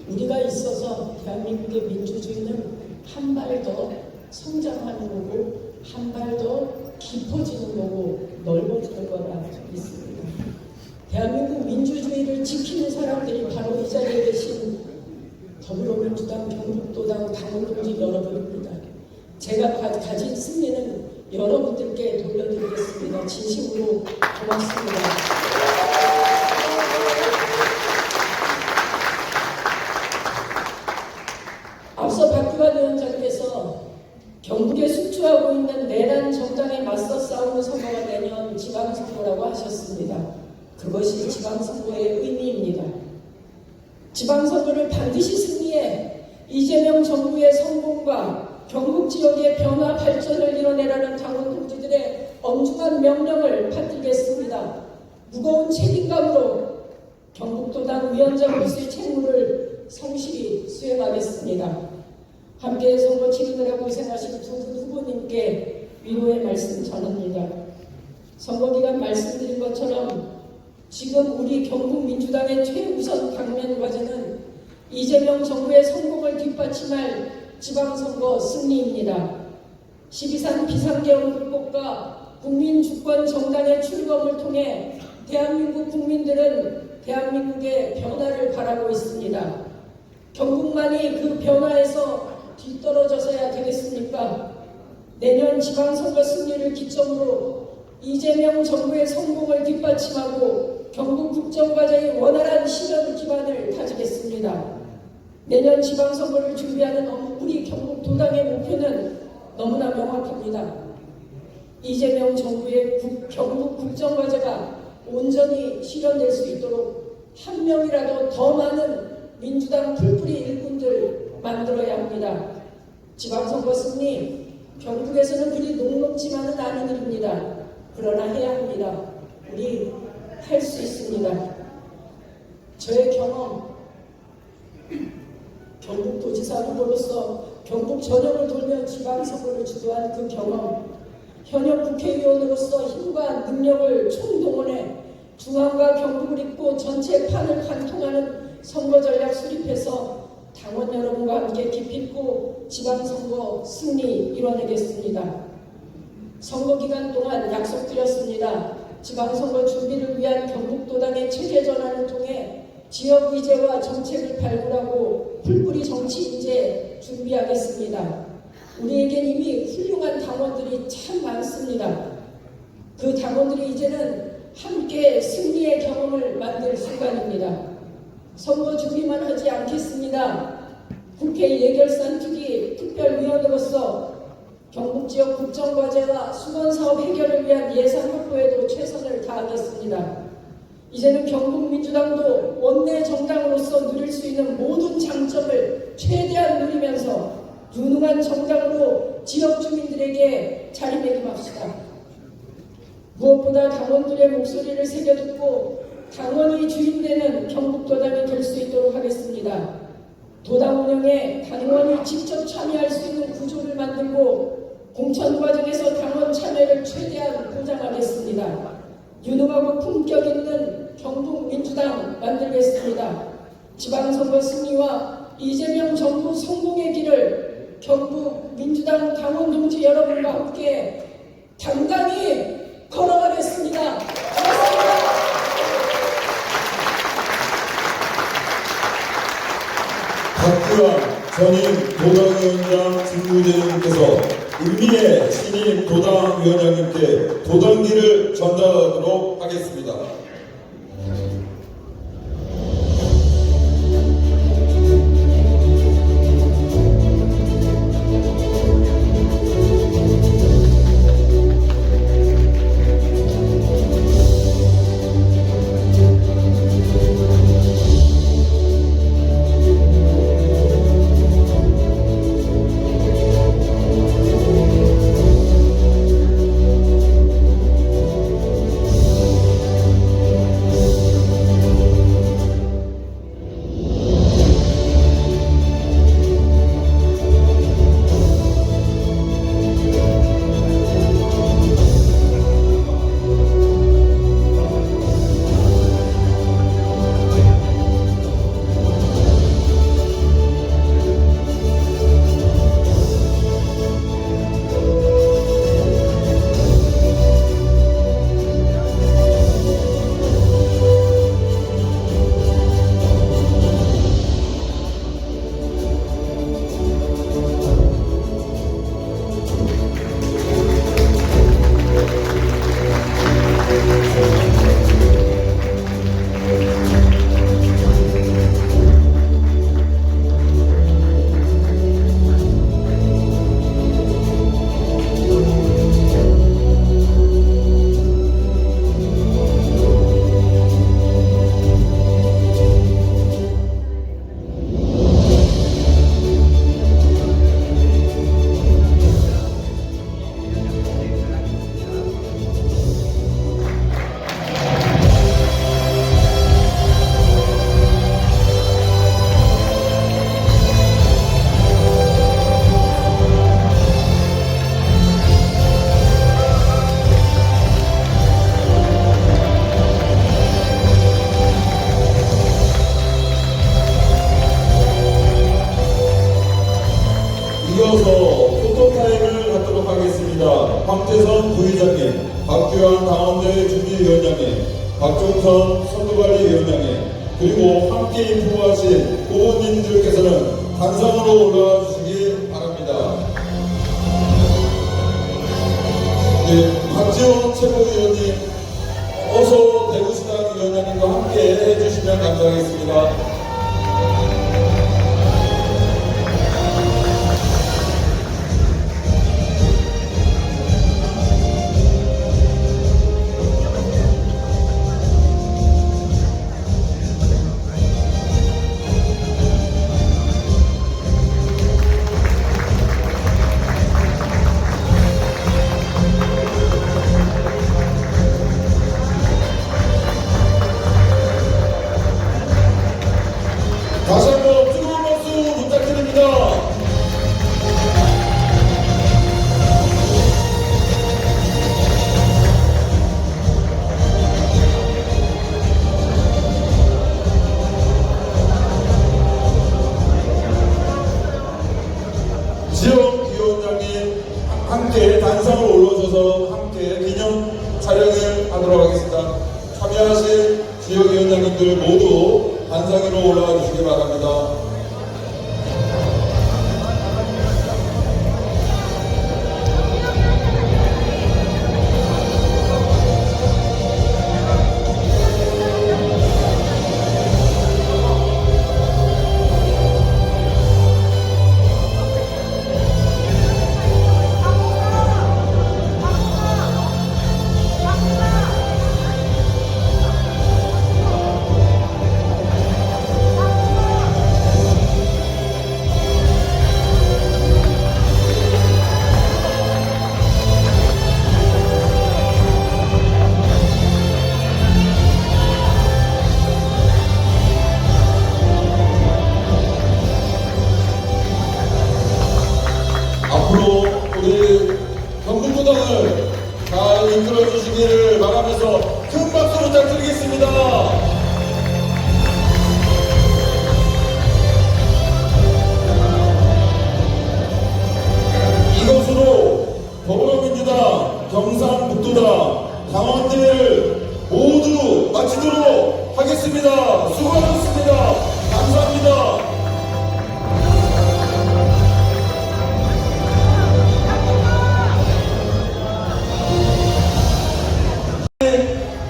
우리가 있어서 대한민국의 민주주의는 한 발 더 성장하는 거고 한 발 더 깊어지는 거고 넓어지는 거라 믿습니다. 대한민국 민주주의를 지키는 사람들이 바로 이 자리에 계신 더불어민주당 경북도당 당원동지 여러분입니다. 제가 가진 승리는 여러분들께 돌려드리겠습니다. 진심으로 고맙습니다. 앞서 박규환 위원장께서 경북에 숙주하고 있는 내란 정당에 맞서 싸우는 선거가 내년 지방선거라고 하셨습니다. 그것이 지방선거의 의미입니다. 지방선거를 반드시 승리해 이재명 정부의 성공과 경북 지역의 변화 발전을 이뤄내라는 당원 동지들의 엄중한 명령을 받들겠습니다. 무거운 책임감으로 경북도당 위원장으로서의 책무를 성실히 수행하겠습니다. 함께 선거 치르느라 고생하신 두 분 후보님께 위로의 말씀 전합니다. 선거기간 말씀드린 것처럼 지금 우리 경북민주당의 최우선 당면 과제는 이재명 정부의 성공을 뒷받침할 지방선거 승리입니다. 12.3 비상계엄 극복과 국민주권 정당의 출범을 통해 대한민국 국민들은 대한민국의 변화를 바라고 있습니다. 경북만이 그 변화에서 뒤떨어져서야 되겠습니까? 내년 지방선거 승리를 기점으로 이재명 정부의 성공을 뒷받침하고 경북 국정과제의 원활한 실현 기반을 다지겠습니다. 내년 지방선거를 준비하는 우리 경북도당의 목표는 너무나 명확합니다. 이재명 정부의 경북 국정과제가 온전히 실현될 수 있도록 한 명이라도 더 많은 민주당 풀뿌리 일꾼들 만들어야 합니다. 지방선거 승리, 경북에서는 그리 녹록지만은 않은 일입니다. 그러나 해야 합니다. 우리 할 수 있습니다. 저의 경험, 경북도지사 후보로서 경북 전역을 돌며 지방선거를 주도한 그 경험, 현역 국회의원으로서 힘과 능력을 총동원해 중앙과 경북을 잇고 전체 판을 관통하는 선거 전략 수립해서 당원 여러분과 함께 기필코 지방선거 승리 이뤄내겠습니다. 선거 기간 동안 약속드렸습니다. 지방선거 준비를 위한 경북도당의 체제 전환을 통해 지역 의제와 정책을 발굴하고 풀뿌리 우리 정치 인재 준비하겠습니다. 우리에겐 이미 훌륭한 당원들이 참 많습니다. 그 당원들이 이제는 함께 승리의 경험을 만들 순간입니다. 선거 준비만 하지 않겠습니다. 국회 예결산투기 특별위원으로서 경북지역 국정과제와 수건사업 해결을 위한 예산 확보에도 최선을 다하겠습니다. 이제는 경북민주당도 원내 정당으로서 누릴 수 있는 모든 장점을 최대한 누리면서 유능한 정당으로 지역 주민들에게 자리매김합시다. 무엇보다 당원들의 목소리를 새겨듣고 당원이 주인되는 경북도당이 될 수 있도록 하겠습니다. 도당 운영에 당원이 직접 참여할 수 있는 구조를 만들고 공천 과정에서 당원 참여를 최대한 보장하겠습니다. 유능하고 품격 있는 경북민주당 만들겠습니다. 지방선거 승리와 이재명 정부 성공의 길을 경북민주당 당원 동지 여러분과 함께 당당히 걸어가겠습니다. 고맙습니다. 박규환 전임 도당위원장 직무대행님께서 은미애 신임 도당위원장님께 도당기를 전달하도록 하겠습니다. 황태선 부의장님, 박규환 당원대 준비위원장님, 박종선 선거관리위원장님, 그리고 함께 인포하신 후보님들께서는 단상으로 올라와 주시기 바랍니다. 네, 박지원 최고위원님, 어서 대구시당 위원장님과 함께 해주시면 감사하겠습니다. 다시 한번 뜨거운 박수 부탁드립니다. 지역위원장님 함께 단상을 올라오셔서 함께 기념 촬영을 하도록 하겠습니다. 참여하신 지역위원장님들 모두 단상 위로 올라가 주시기 바랍니다.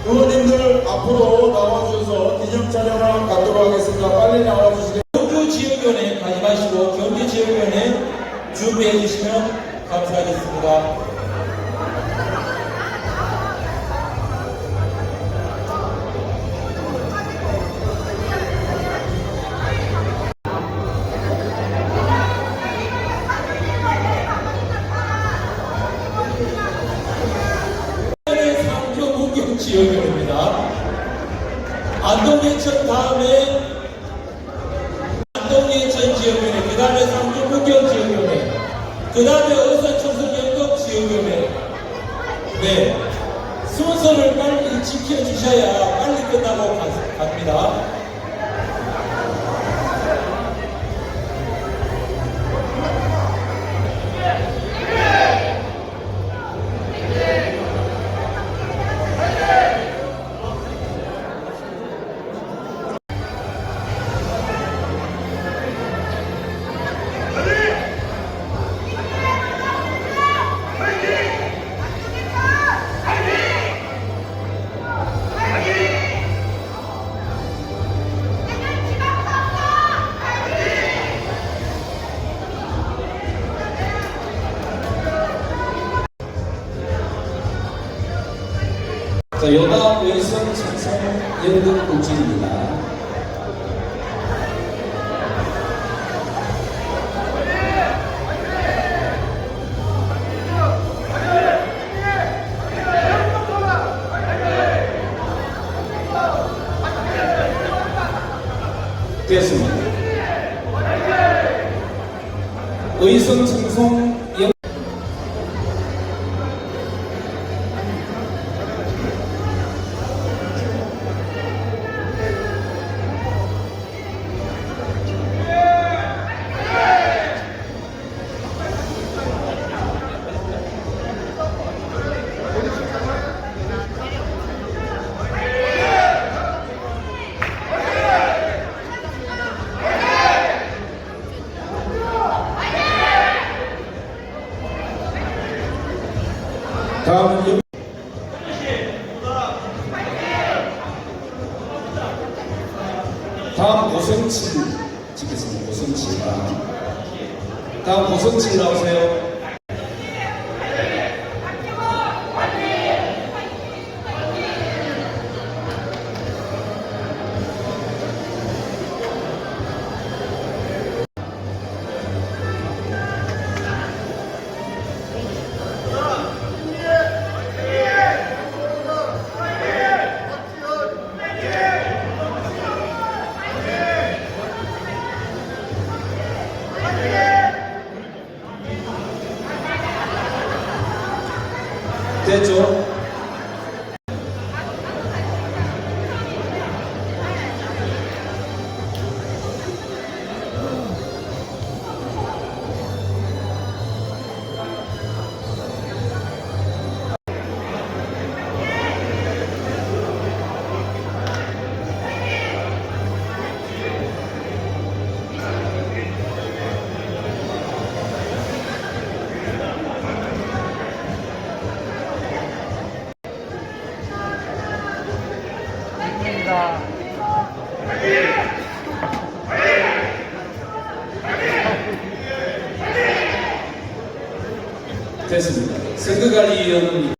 의원님들 앞으로 나와주셔서 기념 촬영을 갖도록 하겠습니다. 빨리 나와주시겠습니다. 경주 지역위원회 가지 마시고 경주 지역위원회 준비해 주시면 감사하겠습니다. 상주 문경 지역위원회입니다. 안동예천 다음에 안동예천 지역위원회, 그 다음에 상주 문경 지역위원회, 그 다음에 어선 청소 영덕 지역위원회. 네, 순서를 빨리 지켜주셔야 빨리 끝나고 갑니다. 자, 여당 의성 청송 연극 국진입니다. 됐습니다. 의성 청송 연 다음은 다음 고성칠 찍겠습니다. 고성칠. 다음 고성칠 나오세요. 됐죠? 됐습니다. 선거관리위원은